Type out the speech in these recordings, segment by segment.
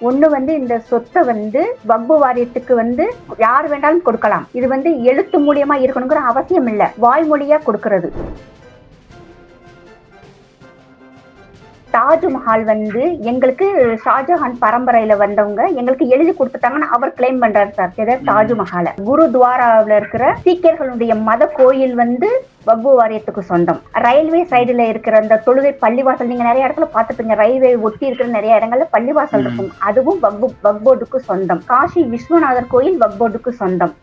ஒண்ணு வந்து இந்த சொத்தை வந்து வக்பு வாரியத்துக்கு வந்து யார் வேண்டாலும் கொடுக்கலாம். இது வந்து எழுத்து மூலியமா இருக்கணுங்கிற அவசியம் இல்ல, வாய்மொழியா கொடுக்கறது. தாஜ்மஹால் வந்து எங்களுக்கு ஷாஜஹான் பரம்பரையில வந்தவங்க எங்களுக்கு எழுதி கொடுத்துட்டாங்கன்னு அவர் கிளைம் பண்றாரு சார். தாஜ்மஹால குருத்வாராவில் இருக்கிற சீக்கியர்களுடைய மத கோயில் வந்து வக்பு வாரியத்துக்கு சொந்தம். ரயில்வே சைடுல இருக்கிற அந்த தொழுகை பள்ளிவாசல் நீங்க நிறைய இடத்துல பாத்துப்பீங்க, ரயில்வே ஒட்டி இருக்கிற நிறைய இடங்கள்ல பள்ளிவாசல் இருக்கும், அதுவும் வக்போர்டுக்கு சொந்தம். காசி விஸ்வநாதர் கோயில் வக்போர்டுக்கு சொந்தம்.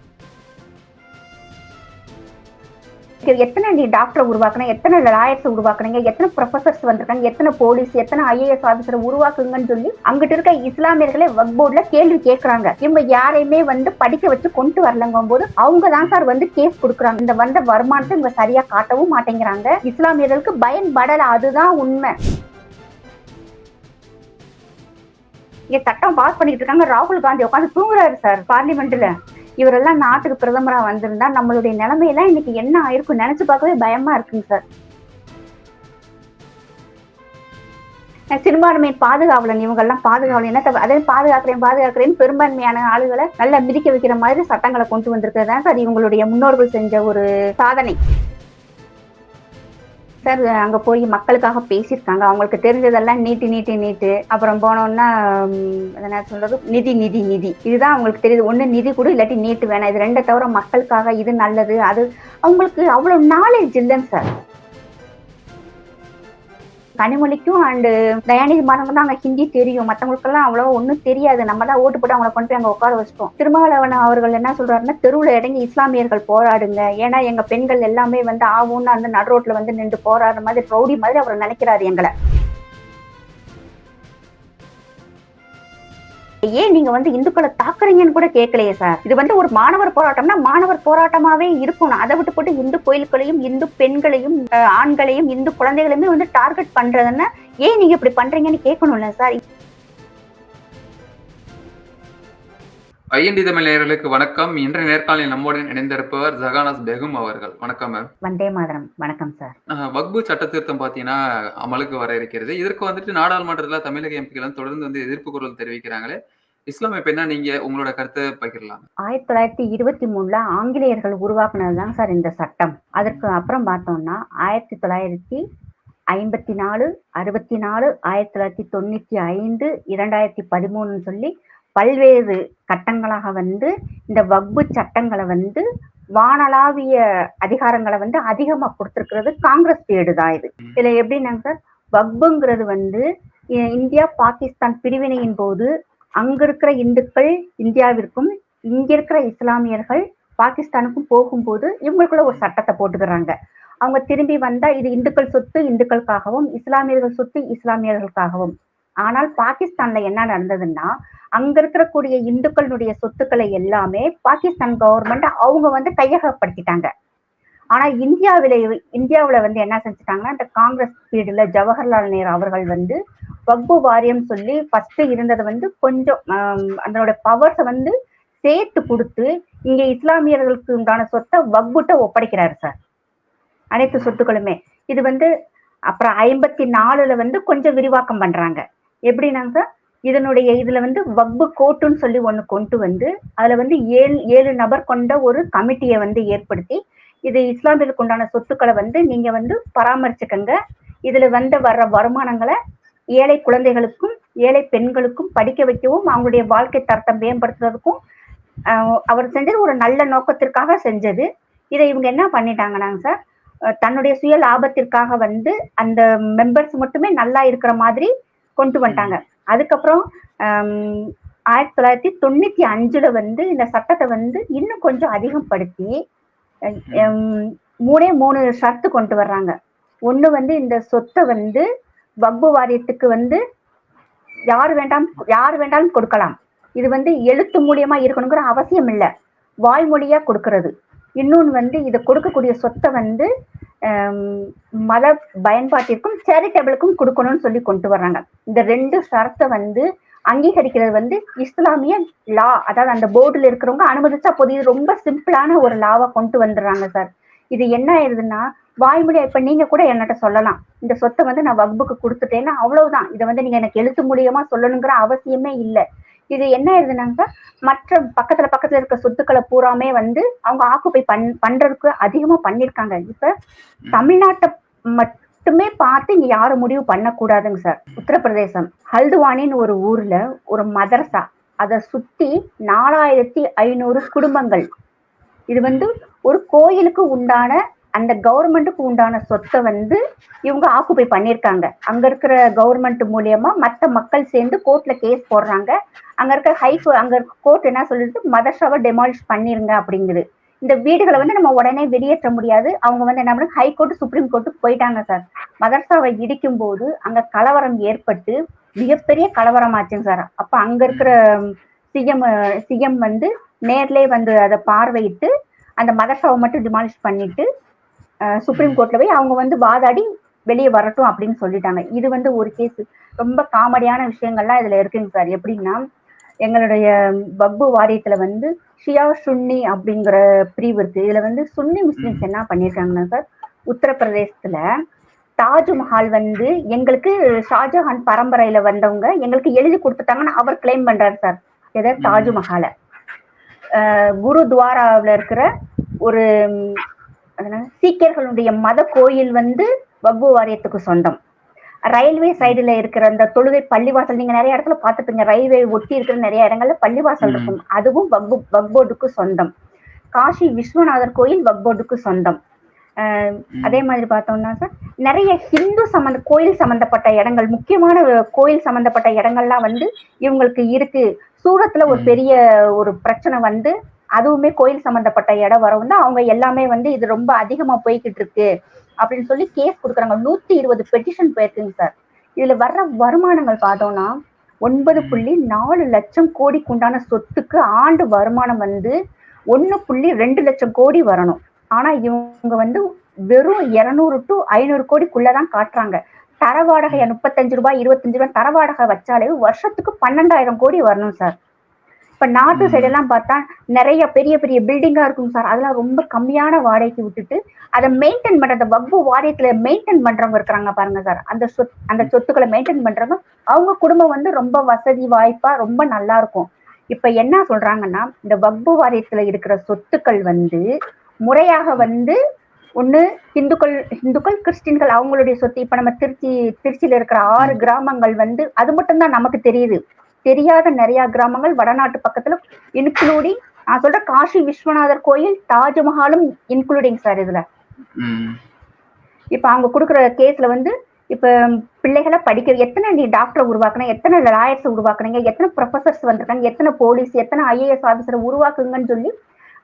எத்தனை நீ டாக்டர் உருவாக்கணும், எத்தனை லாயர்ஸ் உருவாக்குனீங்க, எத்தனை ப்ரொஃபசர்ஸ் வந்திருக்காங்க, எத்தனை போலீஸ், எத்தனை ஐஏஎஸ் ஆபீசர் உருவாக்குங்கன்னு சொல்லி அங்கிட்டு இருக்க இஸ்லாமியர்களே வக்ஃப் போர்டுல கேள்வி கேட்கறாங்க. இவங்க யாரையுமே வந்து படிக்க வச்சு கொண்டு வரலங்கும் போது அவங்க தான் சார் வந்து கேஸ் கொடுக்குறாங்க. இந்த வந்த வருமானத்தை இவங்க சரியா காட்டவும் மாட்டேங்கிறாங்க. இஸ்லாமியர்களுக்கு பயன்படல, அதுதான் உண்மை. இங்க சட்டம் பாஸ் பண்ணிட்டு இருக்காங்க, ராகுல் காந்தி உட்காந்து தூங்குறாரு சார் பார்லிமெண்ட்ல. இவரெல்லாம் நாட்டுக்கு பிரதமரா வந்திருந்தா நம்மளுடைய நிலைமையெல்லாம் இன்னைக்கு என்ன ஆயிருக்கும் நினைச்சு பார்க்கவே பயமா இருக்குங்க சார். சிறுபான்மை பாதுகாவலன் இவங்க எல்லாம் பாதுகாவலன் என்ன அதே பாதுகாக்கிறேன்னு பெரும்பான்மையான ஆளுகளை நல்லா மிதிக்க வைக்கிற மாதிரி சட்டங்களை கொண்டு வந்திருக்கிறதா சார் இவங்களுடைய முன்னோர்கள் செஞ்ச ஒரு சாதனை சார். அங்க போய் மக்களுக்காக பேசியிருக்காங்க, அவங்களுக்கு தெரிஞ்சதெல்லாம் நீட்டு அப்புறம் போனோம்னா என்ன சொல்றது, நிதி இதுதான் அவங்களுக்கு தெரியுது. ஒண்ணு நிதி கூட இல்லாட்டி நீட்டு வேணாம், இது ரெண்டை தவிர மக்களுக்காக இது நல்லது, அது அவங்களுக்கு அவ்வளவு நாலேஜ் இல்லைன்னு சார். கனிமொழிக்கும் அண்டு தயாநிதி மாறனுக்கு தான் அங்க ஹிந்தி தெரியும், மற்றவங்களுக்கெல்லாம் அவ்வளவு ஒன்றும் தெரியாது. நம்ம தான் ஓட்டு போட்டு அவங்களை கொண்டு போய் அங்க உட்கார வச்சிட்டோம். திருமாவளவன் அவர்கள் என்ன சொல்றாருன்னா, தெருவுல இறங்கி இஸ்லாமியர்கள் போராடுங்க, ஏன்னா எங்க பெண்கள் எல்லாமே வந்து ஆகும்னு அந்த நடு ரோட்ல வந்து நின்று போராடுற மாதிரி ரவுடி மாதிரி அவர் நினைக்கிறாரு எங்களை. ஏன் நீங்க வந்து இந்துக்களை தாக்குறீங்கன்னு கூட கேட்கலையே சார். இது வந்து ஒரு மாணவர் போராட்டம்னா மாணவர் போராட்டமாவே இருக்கணும். அதை விட்டு போட்டு இந்து கோயில்களையும் இந்து பெண்களையும் ஆண்களையும் இந்து குழந்தைகளையுமே வந்து டார்கெட் பண்றதுன்னா ஏன் நீங்க இப்படி பண்றீங்கன்னு கேட்கணும்ல சார். ஐஎன்டி தமிழ் நேயர்களுக்கு வணக்கம். இன்றைய நேர்காணலில் நம்முடன் இணைந்திருப்பவர் ஜகானாஸ் பேகம் அவர்கள். வணக்கம் மேம். வந்தே மாதரம். வணக்கம் சார். வக்பு சட்ட திருத்தம் பாத்தீங்கன்னா அமலுக்கு வர இருக்கிறது. இதற்கு வந்துட்டு நாடாளுமன்றத்துல தமிழக எம்பிக்கள் தொடர்ந்து வந்து எதிர்ப்பு குரல் தெரிவிக்கிறாங்களே, இஸ்லாமிய பெண்ணா நீங்க உங்களோட கருத்தை பகிரலாம். 1923 ஆங்கிலேயர்கள் உருவாக்குனதுதான் சார் இந்த சட்டம். அதற்கு அப்புறம் பார்த்தோம்னா 1954, 64, 1995, 2013 சொல்லி பல்வேறு கட்டங்களாக வந்து இந்த வக்பு சட்டங்களை வந்து வானளாவிய அதிகாரங்களை வந்து அதிகமா கொடுத்திருக்கிறது காங்கிரஸ் பீரியடு தான் இது. இதுல எப்படின்னாங்க சார், வக்புங்கிறது வந்து இந்தியா பாகிஸ்தான் பிரிவினையின் போது அங்க இருக்கிற இந்துக்கள் இந்தியாவிற்கும் இங்க இருக்கிற இஸ்லாமியர்கள் பாகிஸ்தானுக்கும் போகும்போது இவங்களுக்குள்ள ஒரு சட்டத்தை போட்டுக்கிறாங்க. அவங்க திரும்பி வந்தா இது இந்துக்கள் சொத்து இந்துக்களுக்காகவும் இஸ்லாமியர்கள் சொத்து இஸ்லாமியர்களுக்காகவும். ஆனால் பாகிஸ்தான்ல என்ன நடந்ததுன்னா, அங்க இருக்கக்கூடிய இந்துக்களுடைய சொத்துக்களை எல்லாமே பாகிஸ்தான் கவர்மெண்ட் அவங்க வந்து கையகப்படுத்திட்டாங்க. ஆனா இந்தியாவில வந்து என்ன செஞ்சுட்டாங்கன்னா, இந்த காங்கிரஸ் பீரியட்ல ஜவஹர்லால் நேரு அவர்கள் வந்து வக்பு வாரியம் சொல்லி ஃபர்ஸ்ட் இருந்ததை வந்து கொஞ்சம் அதனோட பவர்ஸை வந்து சேர்த்து கொடுத்து இங்க இஸ்லாமியர்களுக்கு உண்டான சொத்தை வக்புட்ட ஒப்படைக்கிறாரு சார், அனைத்து சொத்துக்களுமே. இது வந்து அப்புறம் 54 வந்து கொஞ்சம் விரிவாக்கம் பண்றாங்க. எப்படின்னாங்க சார், இதுல வந்து வக்பு கோர்ட்டுன்னு சொல்லி ஒண்ணு கொண்டு வந்து அதுல வந்து 7 நபர் கொண்ட ஒரு கமிட்டியை வந்து ஏற்படுத்தி இது இஸ்லாமியர்களுக்கு உண்டான சொத்துக்களை வந்து நீங்க வந்து பராமரிச்சுக்கங்க, இதுல வர்ற வருமானங்களை ஏழை குழந்தைகளுக்கும் ஏழை பெண்களுக்கும் படிக்க வைக்கவும் அவங்களுடைய வாழ்க்கை தரத்தை மேம்படுத்துறதுக்கும் அவர் செஞ்சது ஒரு நல்ல நோக்கத்திற்காக செஞ்சது. இதை இவங்க என்ன பண்ணிட்டாங்கன்னாங்க சார், தன்னுடைய சுய லாபத்திற்காக வந்து அந்த மெம்பர்ஸ் மட்டுமே நல்லா இருக்கிற மாதிரி கொண்டு வந்துட்டாங்க. அதுக்கப்புறம் 1995 வந்து இந்த சட்டத்தை வந்து இன்னும் கொஞ்சம் அதிகப்படுத்தி 3 ஷர்த்து கொண்டு வர்றாங்க. ஒண்ணு வந்து இந்த சொத்தை வந்து வக்பு வாரியத்துக்கு வந்து யார் வேண்டாலும் கொடுக்கலாம். இது வந்து எழுத்து மூலியமா இருக்கணுங்கிற அவசியம் இல்ல, வாய்மொழியா கொடுக்கறது. இன்னொன்னு வந்து இதை கொடுக்கக்கூடிய சொத்தை வந்து மத பயன்பாட்டிற்கும் சேரிட்டபிளுக்கும் கொடுக்கணும்னு சொல்லி கொண்டு வர்றாங்க. இந்த 2 ஷரத்தை வந்து அங்கீகரிக்கிறது வந்து இஸ்லாமிய லா, அதாவது அந்த போர்டுல இருக்கிறவங்க அனுமதிச்சா போதும். இது ரொம்ப சிம்பிளான ஒரு லாவா கொண்டு வந்துடுறாங்க சார். இது என்ன ஆயிருதுன்னா, வாய்மொழியா இப்ப நீங்க கூட என்கிட்ட சொல்லலாம், இந்த சொத்தை வந்து நான் வக்புக்கு கொடுத்துட்டேன்னா அவ்வளவுதான். இதை வந்து நீங்க எனக்கு எழுத்து மூலியமா சொல்லணுங்கிற அவசியமே இல்லை. இது என்ன ஆயிருதுனாங்க, மற்ற பக்கத்துல இருக்க சொத்துக்களை பூராமே வந்து அவங்க ஆக்குப்பை பண்றதுக்கு அதிகமா பண்ணிருக்காங்க. இப்ப தமிழ்நாட்டை மட்டுமே பார்த்து இங்க யாரும் முடிவு பண்ணக்கூடாதுங்க சார். உத்தரப்பிரதேசம் ஹல்துவானின்னு ஒரு ஊர்ல ஒரு மதரசா, அதை சுத்தி 4500 குடும்பங்கள். இது வந்து ஒரு கோயிலுக்கு உண்டான அந்த கவர்மெண்ட்டுக்கு உண்டான சொத்தை வந்து இவங்க ஆக்குப்பை பண்ணிருக்காங்க. அங்க இருக்கிற கவர்மெண்ட் மூலியமா மற்ற மக்கள் சேர்ந்து கோர்ட்ல கேஸ் போடுறாங்க. அங்க இருக்க அங்க இருக்க கோர்ட் என்ன சொல்லிட்டு மதரசாவை டெமாலிஷ் பண்ணிருங்க அப்படிங்குது. இந்த வீடுகளை வந்து நம்ம உடனே வெளியேற்ற முடியாது. அவங்க வந்து என்ன பண்ண ஹைகோர்ட் சுப்ரீம் கோர்ட்டுக்கு போயிட்டாங்க சார். மதரசாவை இடிக்கும் போது அங்க கலவரம் ஏற்பட்டு மிகப்பெரிய கலவரம் ஆச்சுங்க சார். அப்ப அங்க இருக்கிற சிஎம் வந்து நேர்லயே வந்து அதை பார்வையிட்டு அந்த மதரசாவை மட்டும் டிமாலிஷ் பண்ணிட்டு சுப்ரீம் கோர்ட்ல போய் அவங்க வந்து வாதாடி வெளியே வரட்டும் அப்படின்னு சொல்லிட்டாங்க. இது வந்து ஒரு கேஸ். ரொம்ப காமெடியான விஷயங்கள்லாம் இதுல இருக்குங்க சார். எப்படின்னா, எங்களுடைய வக்பு வாரியத்துல வந்து ஷியா சுன்னி அப்படிங்கிற பிரிவு இருக்கு. இதுல வந்து சுன்னி முஸ்லிம்ஸ் என்ன பண்ணிருக்காங்கன்னா சார், உத்தரப்பிரதேசத்துல தாஜ்மஹால் வந்து எங்களுக்கு ஷாஜஹான் பரம்பரையில வந்தவங்க எங்களுக்கு எழுதி கொடுத்துட்டாங்கன்னு அவர் கிளைம் பண்றாரு சார். ஏதாவது தாஜ்மஹாலை குருத்வாராவில் இருக்கிற ஒரு சீக்கியர்களுடைய மத கோயில் வந்து வக்பு வாரியத்துக்கு சொந்தம். ரயில்வே சைடுல இருக்கிற அந்த தொழுகை பள்ளிவாசல் நீங்க நிறைய இடத்துல பார்த்துப்பீங்க. ரயில்வே ஒட்டி இருக்கிற நிறைய இடங்கள்ல பள்ளிவாசல் இருக்கும், அதுவும் வக்போர்டுக்கு சொந்தம். காஷி விஸ்வநாதர் கோயில் வக்போர்டுக்கு சொந்தம். அதே மாதிரி பார்த்தோம்னா சார், நிறைய ஹிந்து கோயில் சம்பந்தப்பட்ட இடங்கள், முக்கியமான கோயில் சம்பந்தப்பட்ட இடங்கள்லாம் வந்து இவங்களுக்கு இருக்கு. சூரத்துல ஒரு பெரிய ஒரு பிரச்சனை வந்து அதுவுமே கோயில் சம்பந்தப்பட்ட இடம் வர வந்து அவங்க எல்லாமே வந்து இது ரொம்ப அதிகமா போய்கிட்டு இருக்கு அப்படின்னு சொல்லி கேஸ் கொடுக்குறாங்க. 120 பெட்டிஷன் போயிருக்குங்க சார். இதுல வர்ற வருமானங்கள் பார்த்தோம்னா 9.4 லட்சம் கோடிக்கு உண்டான சொத்துக்கு ஆண்டு வருமானம் வந்து 1.2 லட்சம் கோடி வரணும். ஆனா இவங்க வந்து வெறும் 200 to 500 கோடிக்குள்ளதான் காட்டுறாங்க. தர வாடகை 35 ரூபாய் 25 ரூபாய் தர வாடகை வச்சாலே வருஷத்துக்கு 12,000 கோடி வரணும் சார். இப்ப நார்த்து சைடு எல்லாம் பார்த்தா நிறைய பெரிய பெரிய பில்டிங்கா இருக்கும் சார். அதெல்லாம் ரொம்ப கம்மியான வாடகைக்கு விட்டுட்டு அதை மெயின்டைன் பண்ற வக்பு வாரியத்துல மெயின்டைன் பண்றவங்க இருக்கிறாங்க பாருங்க சார். அந்த சொத்துக்களை மெயின்டைன் பண்றவங்க அவங்க குடும்பம் வந்து ரொம்ப வசதி வாய்ப்பா ரொம்ப நல்லா இருக்கும். இப்ப என்ன சொல்றாங்கன்னா, இந்த வக்பு வாரியத்துல இருக்கிற சொத்துக்கள் வந்து முறையாக வந்து ஒண்ணு இந்துக்கள் கிறிஸ்டின்கள் அவங்களுடைய சொத்து. இப்ப நம்ம திருச்சியில இருக்கிற 6 கிராமங்கள் வந்து அது மட்டும்தான் நமக்கு தெரியுது. தெரியாத நிறைய கிராமங்கள் வடநாட்டு பக்கத்துல இன்க்ளூடிங் நான் சொல்ற காஷி விஸ்வநாதர் கோயில், தாஜ்மஹாலும் இன்க்ளூடிங் சார் இதுல. இப்ப அவங்க கொடுக்குற கேஸ்ல வந்து இப்ப பிள்ளைகளை படிக்க எத்தனை நீ டாக்டரை உருவாக்குன, எத்தனை லாயர்ஸ் உருவாக்குனீங்க, எத்தனை ப்ரொஃபசர்ஸ் வந்திருக்காங்க, எத்தனை போலீஸ், எத்தனை IAS ஆபீசரை உருவாக்குங்கன்னு சொல்லி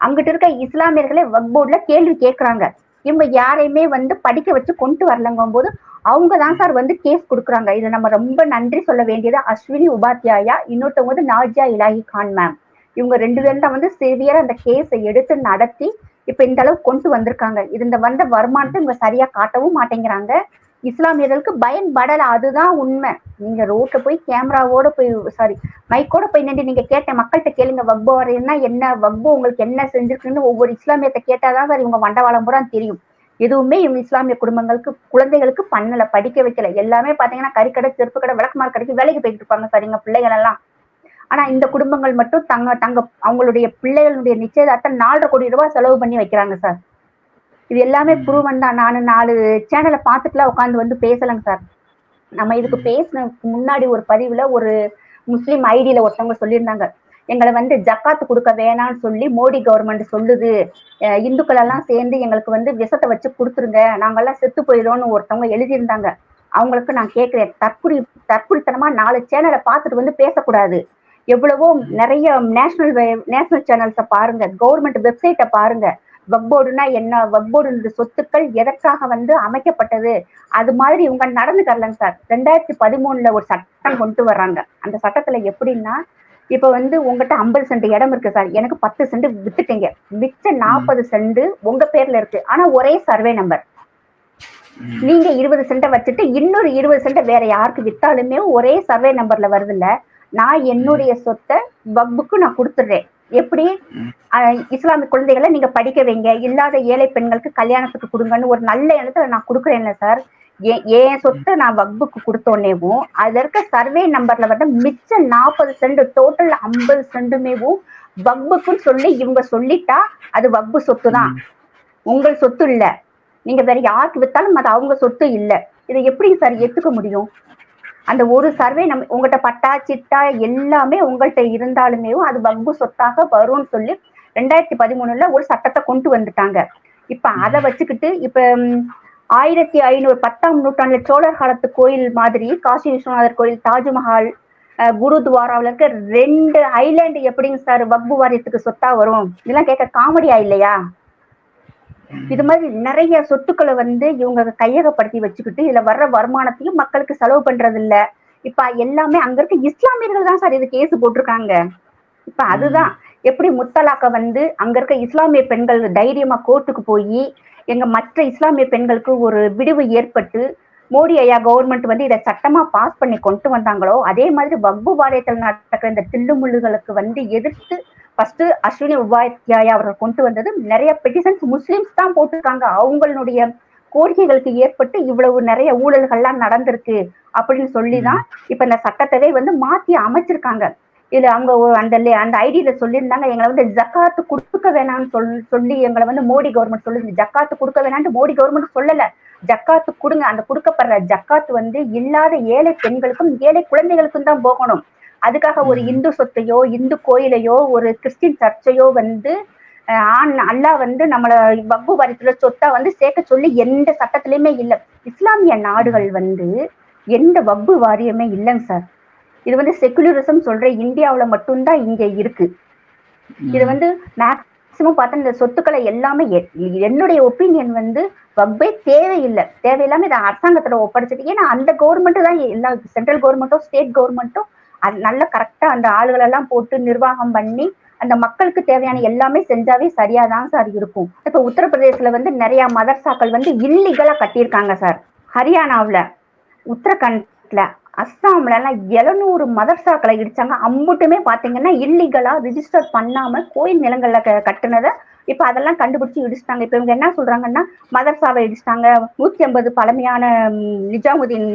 அங்கிட்டு இருக்க இஸ்லாமியர்களே வக்ப் போர்டுல கேள்வி கேட்கறாங்க. இவங்க யாரையுமே வந்து படிக்க வச்சு கொண்டு வரலங்கும் போது அவங்க தான் சார் வந்து கேஸ் கொடுக்குறாங்க. இதை நம்ம ரொம்ப நன்றி சொல்ல வேண்டியது அஸ்வினி உபாத்யாயா, இன்னொருத்தவங்க வந்து நாஜியா இலாஹி கான் மேம். இவங்க 2 பேரும் தான் வந்து சிவியரா அந்த கேஸை எடுத்து நடத்தி இப்ப இந்த அளவுக்கு கொண்டு வந்திருக்காங்க. இது இந்த வந்த வருமானத்தை இவங்க சரியா காட்டவும் மாட்டேங்கிறாங்க. இஸ்லாமியர்களுக்கு பயன்படல, அதுதான் உண்மை. நீங்க ரோட்ல போய் கேமராவோட போய் மைக்கோட போய் நின்று நீங்க கேட்ட மக்கள்கிட்ட கேளுங்க, வக்பு வாரியம்னா என்ன, வக்பு உங்களுக்கு என்ன செஞ்சிருக்குன்னு ஒவ்வொரு இஸ்லாமியத்தை கேட்டாதான் சார் இவங்க வண்டவாளம் பூரா தெரியும். எதுவுமே இவங்க இஸ்லாமிய குடும்பங்களுக்கு குழந்தைகளுக்கு பண்ணல, படிக்க வைக்கல. எல்லாமே பாத்தீங்கன்னா கறிக்கடை, செருப்பு கடை, விளக்குமாறு கடைக்கு வேலைக்கு போயிட்டு இருப்பாங்க சார் எங்க பிள்ளைகள் எல்லாம். ஆனா இந்த குடும்பங்கள் மட்டும் தங்க அவங்களுடைய பிள்ளைகளுடைய நிச்சயதார்த்தம் 4.5 கோடி ரூபாய் செலவு பண்ணி வைக்கிறாங்க சார். இது எல்லாமே ப்ரூவன் தான். நான் 4 சேனலை பார்த்துட்டுலாம் உட்காந்து வந்து பேசலைங்க சார். நம்ம இதுக்கு பேசினதுக்கு முன்னாடி ஒரு பதிவுல ஒரு முஸ்லீம் ஐடியில ஒருத்தவங்க சொல்லியிருந்தாங்க, எங்களை வந்து ஜக்காத்து கொடுக்க வேணாம்னு சொல்லி மோடி கவர்மெண்ட் சொல்லுது, இந்துக்கள் எல்லாம் சேர்ந்து எங்களுக்கு வந்து விஷத்தை வச்சு கொடுத்துருங்க, நாங்கெல்லாம் செத்து போயிடும்னு ஒருத்தவங்க எழுதியிருந்தாங்க. அவங்களுக்கு நான் கேட்கிறேன், தற்குறித்தனமா 4 சேனலை பார்த்துட்டு வந்து பேசக்கூடாது. எவ்வளவோ நிறைய நேஷனல் சேனல்ஸை பாருங்க, கவர்மெண்ட் வெப்சைட்டை பாருங்க. வக்போர்டுனா என்ன, வக்போர்டு சொத்துக்கள் எதற்காக வந்து அமைக்கப்பட்டது, அது மாதிரி இவங்க நடந்துக்கறலங்க சார். 2013 ஒரு சட்டம் கொண்டு வர்றாங்க. அந்த சட்டத்துல எப்படின்னா, இப்ப வந்து உங்ககிட்ட 50 சென்ட் இடம் இருக்கு சார், எனக்கு 10 சென்ட் வித்துட்டீங்க, மிச்ச 40 சென்ட் உங்க பேர்ல இருக்கு, ஆனா ஒரே சர்வே நம்பர். நீங்க 20 சென்ட்டை வச்சுட்டு இன்னொரு 20 சென்ட்டை வேற யாருக்கு வித்தாலுமே ஒரே சர்வே நம்பர்ல வருது இல்ல. நான் என்னுடைய சொத்தை வக்புக்கு நான் கொடுத்துடுறேன், எப்படி இஸ்லாமிய குழந்தைகளை நீங்க படிக்க வைங்க, இல்லாத ஏழை பெண்களுக்கு கல்யாணத்துக்கு கொடுங்கன்னு ஒரு நல்ல எண்ணத்தை நான் கொடுக்குறேன்ல சார். என் சொத்தை நான் வக்புக்கு கொடுத்தோன்னேவும் அதுல இருக்க சர்வே நம்பர்ல வந்து மிச்சம் 40 சென்ட், டோட்டல் 50 சென்டுமேவும் வக்புக்குன்னு சொல்லி இவங்க சொல்லிட்டா அது வக்பு சொத்து தான், உங்கள் சொத்து இல்ல. நீங்க வேற யாருக்கு வித்தாலும் அது அவங்க சொத்து இல்ல. இதை எப்படி சார் ஏத்துக்க முடியும்? அந்த ஒரு சர்வே உங்கள்கிட்ட பட்டா சிட்டா எல்லாமே உங்கள்கிட்ட இருந்தாலுமே அது வக்பு சொத்தாக வரும்னு சொல்லி 2013 ஒரு சட்டத்தை கொண்டு வந்துட்டாங்க. இப்ப அதை வச்சுக்கிட்டு இப்ப 1500 10ஆம் நூற்றாண்டுல சோழர் காலத்து கோயில் மாதிரி காசி விஸ்வநாதர் கோயில், தாஜ்மஹால், குருத்வாராவில் இருக்க 2 ஐலாண்டு எப்படிங்க சார் வக்பு வாரியத்துக்கு சொத்தா வரும்? இதெல்லாம் கேட்க காமெடியா இல்லையா? இது மாதிரி நிறைய சொத்துக்களை வந்து இவங்க கையகப்படுத்தி வச்சுக்கிட்டு இதுல வர்ற வருமானத்தையும் மக்களுக்கு செலவு பண்றது இல்ல. இப்ப எல்லாமே அங்க இருக்க இஸ்லாமியர்கள் தான் சார் இது கேஸ் போட்டிருக்காங்க. இப்ப அதுதான் எப்படி முத்தலாக்க வந்து அங்க இருக்க இஸ்லாமிய பெண்கள் தைரியமா கோர்ட்டுக்கு போய் எங்க மற்ற இஸ்லாமிய பெண்களுக்கு ஒரு விடுவு ஏற்பட்டு மோடி ஐயா கவர்மெண்ட் வந்து இதை சட்டமா பாஸ் பண்ணி கொண்டு வந்தாங்களோ, அதே மாதிரி வக்பு வாரியத்தில் நடக்கிற இந்த தில்லுமுள்ளுகளுக்கு வந்து எதிர்த்து ஃபர்ஸ்ட் அஸ்வினி உபாத்யாயா அவர்கள் கொண்டு வந்தது நிறைய பெட்டிஷன்ஸ் முஸ்லிம்ஸ் தான் போட்டிருக்காங்க. அவங்களுடைய கோரிக்கைகளுக்கு ஏற்பட்டு இவ்வளவு நிறைய ஊழல்கள்லாம் நடந்திருக்கு அப்படின்னு சொல்லிதான் இப்ப இந்த சட்டத்தவே வந்து மாத்தி அமைச்சிருக்காங்க. இது அவங்க அந்த ஐடியில சொல்லியிருந்தாங்க, எங்களை வந்து ஜக்காத்து கொடுக்க வேணாம்னு சொல்லி எங்களை வந்து மோடி கவர்மெண்ட் சொல்லுது. ஜக்காத்து கொடுக்க வேணாம்னு மோடி கவர்மெண்ட் சொல்லல, ஜக்காத்து கொடுங்க. அந்த கொடுக்கப்படுற ஜக்காத்து வந்து இல்லாத ஏழை பெண்களுக்கும் ஏழை குழந்தைகளுக்கும் தான் போகணும். அதுக்காக ஒரு இந்து சொத்தையோ இந்து கோயிலையோ ஒரு கிறிஸ்டின் சர்ச்சையோ வந்து அல்லா வந்து நம்மள வக்பு வாரியத்துல சொத்தா வந்து சேர்க்க சொல்லி எந்த சட்டத்திலயுமே இல்லை. இஸ்லாமிய நாடுகள் வந்து எந்த வக்பு வாரியமே இல்லைங்க சார். இது வந்து செக்குலரிசம் சொல்ற இந்தியாவுல மட்டும்தான் இங்க இருக்கு. இது வந்து மேக்சிமம் பார்த்தா இந்த சொத்துக்களை எல்லாமே என்னுடைய ஒப்பீனியன் வந்து வக்பே தேவையில்லை, தேவையில்லாம இதை அரசாங்கத்துல ஒப்படைச்சிட்டு, ஏன்னா அந்த கவர்மெண்ட் தான் எல்லா சென்ட்ரல் கவர்மெண்ட்டோ ஸ்டேட் கவர்மெண்ட்டோ அது நல்ல கரெக்டா அந்த ஆளுகள் எல்லாம் போட்டு நிர்வாகம் பண்ணி அந்த மக்களுக்கு தேவையான எல்லாமே செஞ்சாவே சரியாதான் சார் இருக்கும். இப்ப உத்தரப்பிரதேசல வந்து நிறைய மதர்சாக்கள் வந்து இல்லீகலா கட்டியிருக்காங்க சார். ஹரியானாவுல, உத்தரகண்ட்ல, அஸ்ஸாம்ல எல்லாம் 700 மதர்சாக்களை இடிச்சாங்க. அம்புட்டுமே பாத்தீங்கன்னா இல்லீகலா ரிஜிஸ்டர் பண்ணாம கோயில் நிலங்கள்ல கட்டுனதை இப்ப அதெல்லாம் கண்டுபிடிச்சு இடிச்சிட்டாங்க. இப்ப இவங்க என்ன சொல்றாங்கன்னா மதர்சாவை இடிச்சிட்டாங்க, 150 பழமையான நிஜாமுதீன்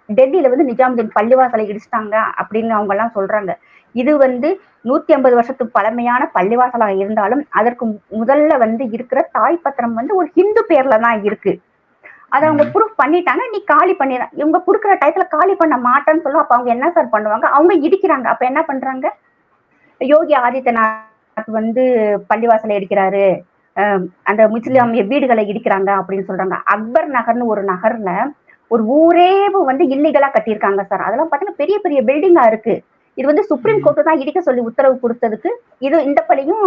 டெல்லியில வந்து நிஜாமுதீன் பள்ளிவாசலை இடிச்சிட்டாங்க அப்படின்னு அவங்க எல்லாம் சொல்றாங்க. இது வந்து 150 வருஷத்துக்கு பழமையான பள்ளிவாசலாக இருந்தாலும் அதற்கு முதல்ல வந்து இருக்கிற தாய் பத்திரம் வந்து ஒரு ஹிந்து பேர்ல தான் இருக்கு. அதை அவங்க ப்ரூஃப் பண்ணிட்டாங்க, நீ காலி பண்ணிட. இவங்க கொடுக்குற டயத்துல காலி பண்ண மாட்டேன்னு சொல்ல, அப்ப அவங்க என்ன சார் பண்ணுவாங்க? அவங்க இடிக்கிறாங்க. அப்ப என்ன பண்றாங்க? யோகி ஆதித்யநாத் வந்து பள்ளிவாசலை இடிக்கிறாரு, அந்த முஸ்லிமிய வீடுகளை இடிக்கிறாங்க அப்படின்னு சொல்றாங்க. அக்பர் நகர்னு ஒரு நகர்ல ஒரு ஊரே வந்து இல்லீகலா கட்டியிருக்காங்க சார். அதெல்லாம் பாத்தீங்கன்னா பெரிய பெரிய பில்டிங்கா இருக்கு. இது வந்து சுப்ரீம் கோர்ட்டு தான் இடிக்க சொல்லி உத்தரவு கொடுத்ததுக்கு இது இந்த பழியும்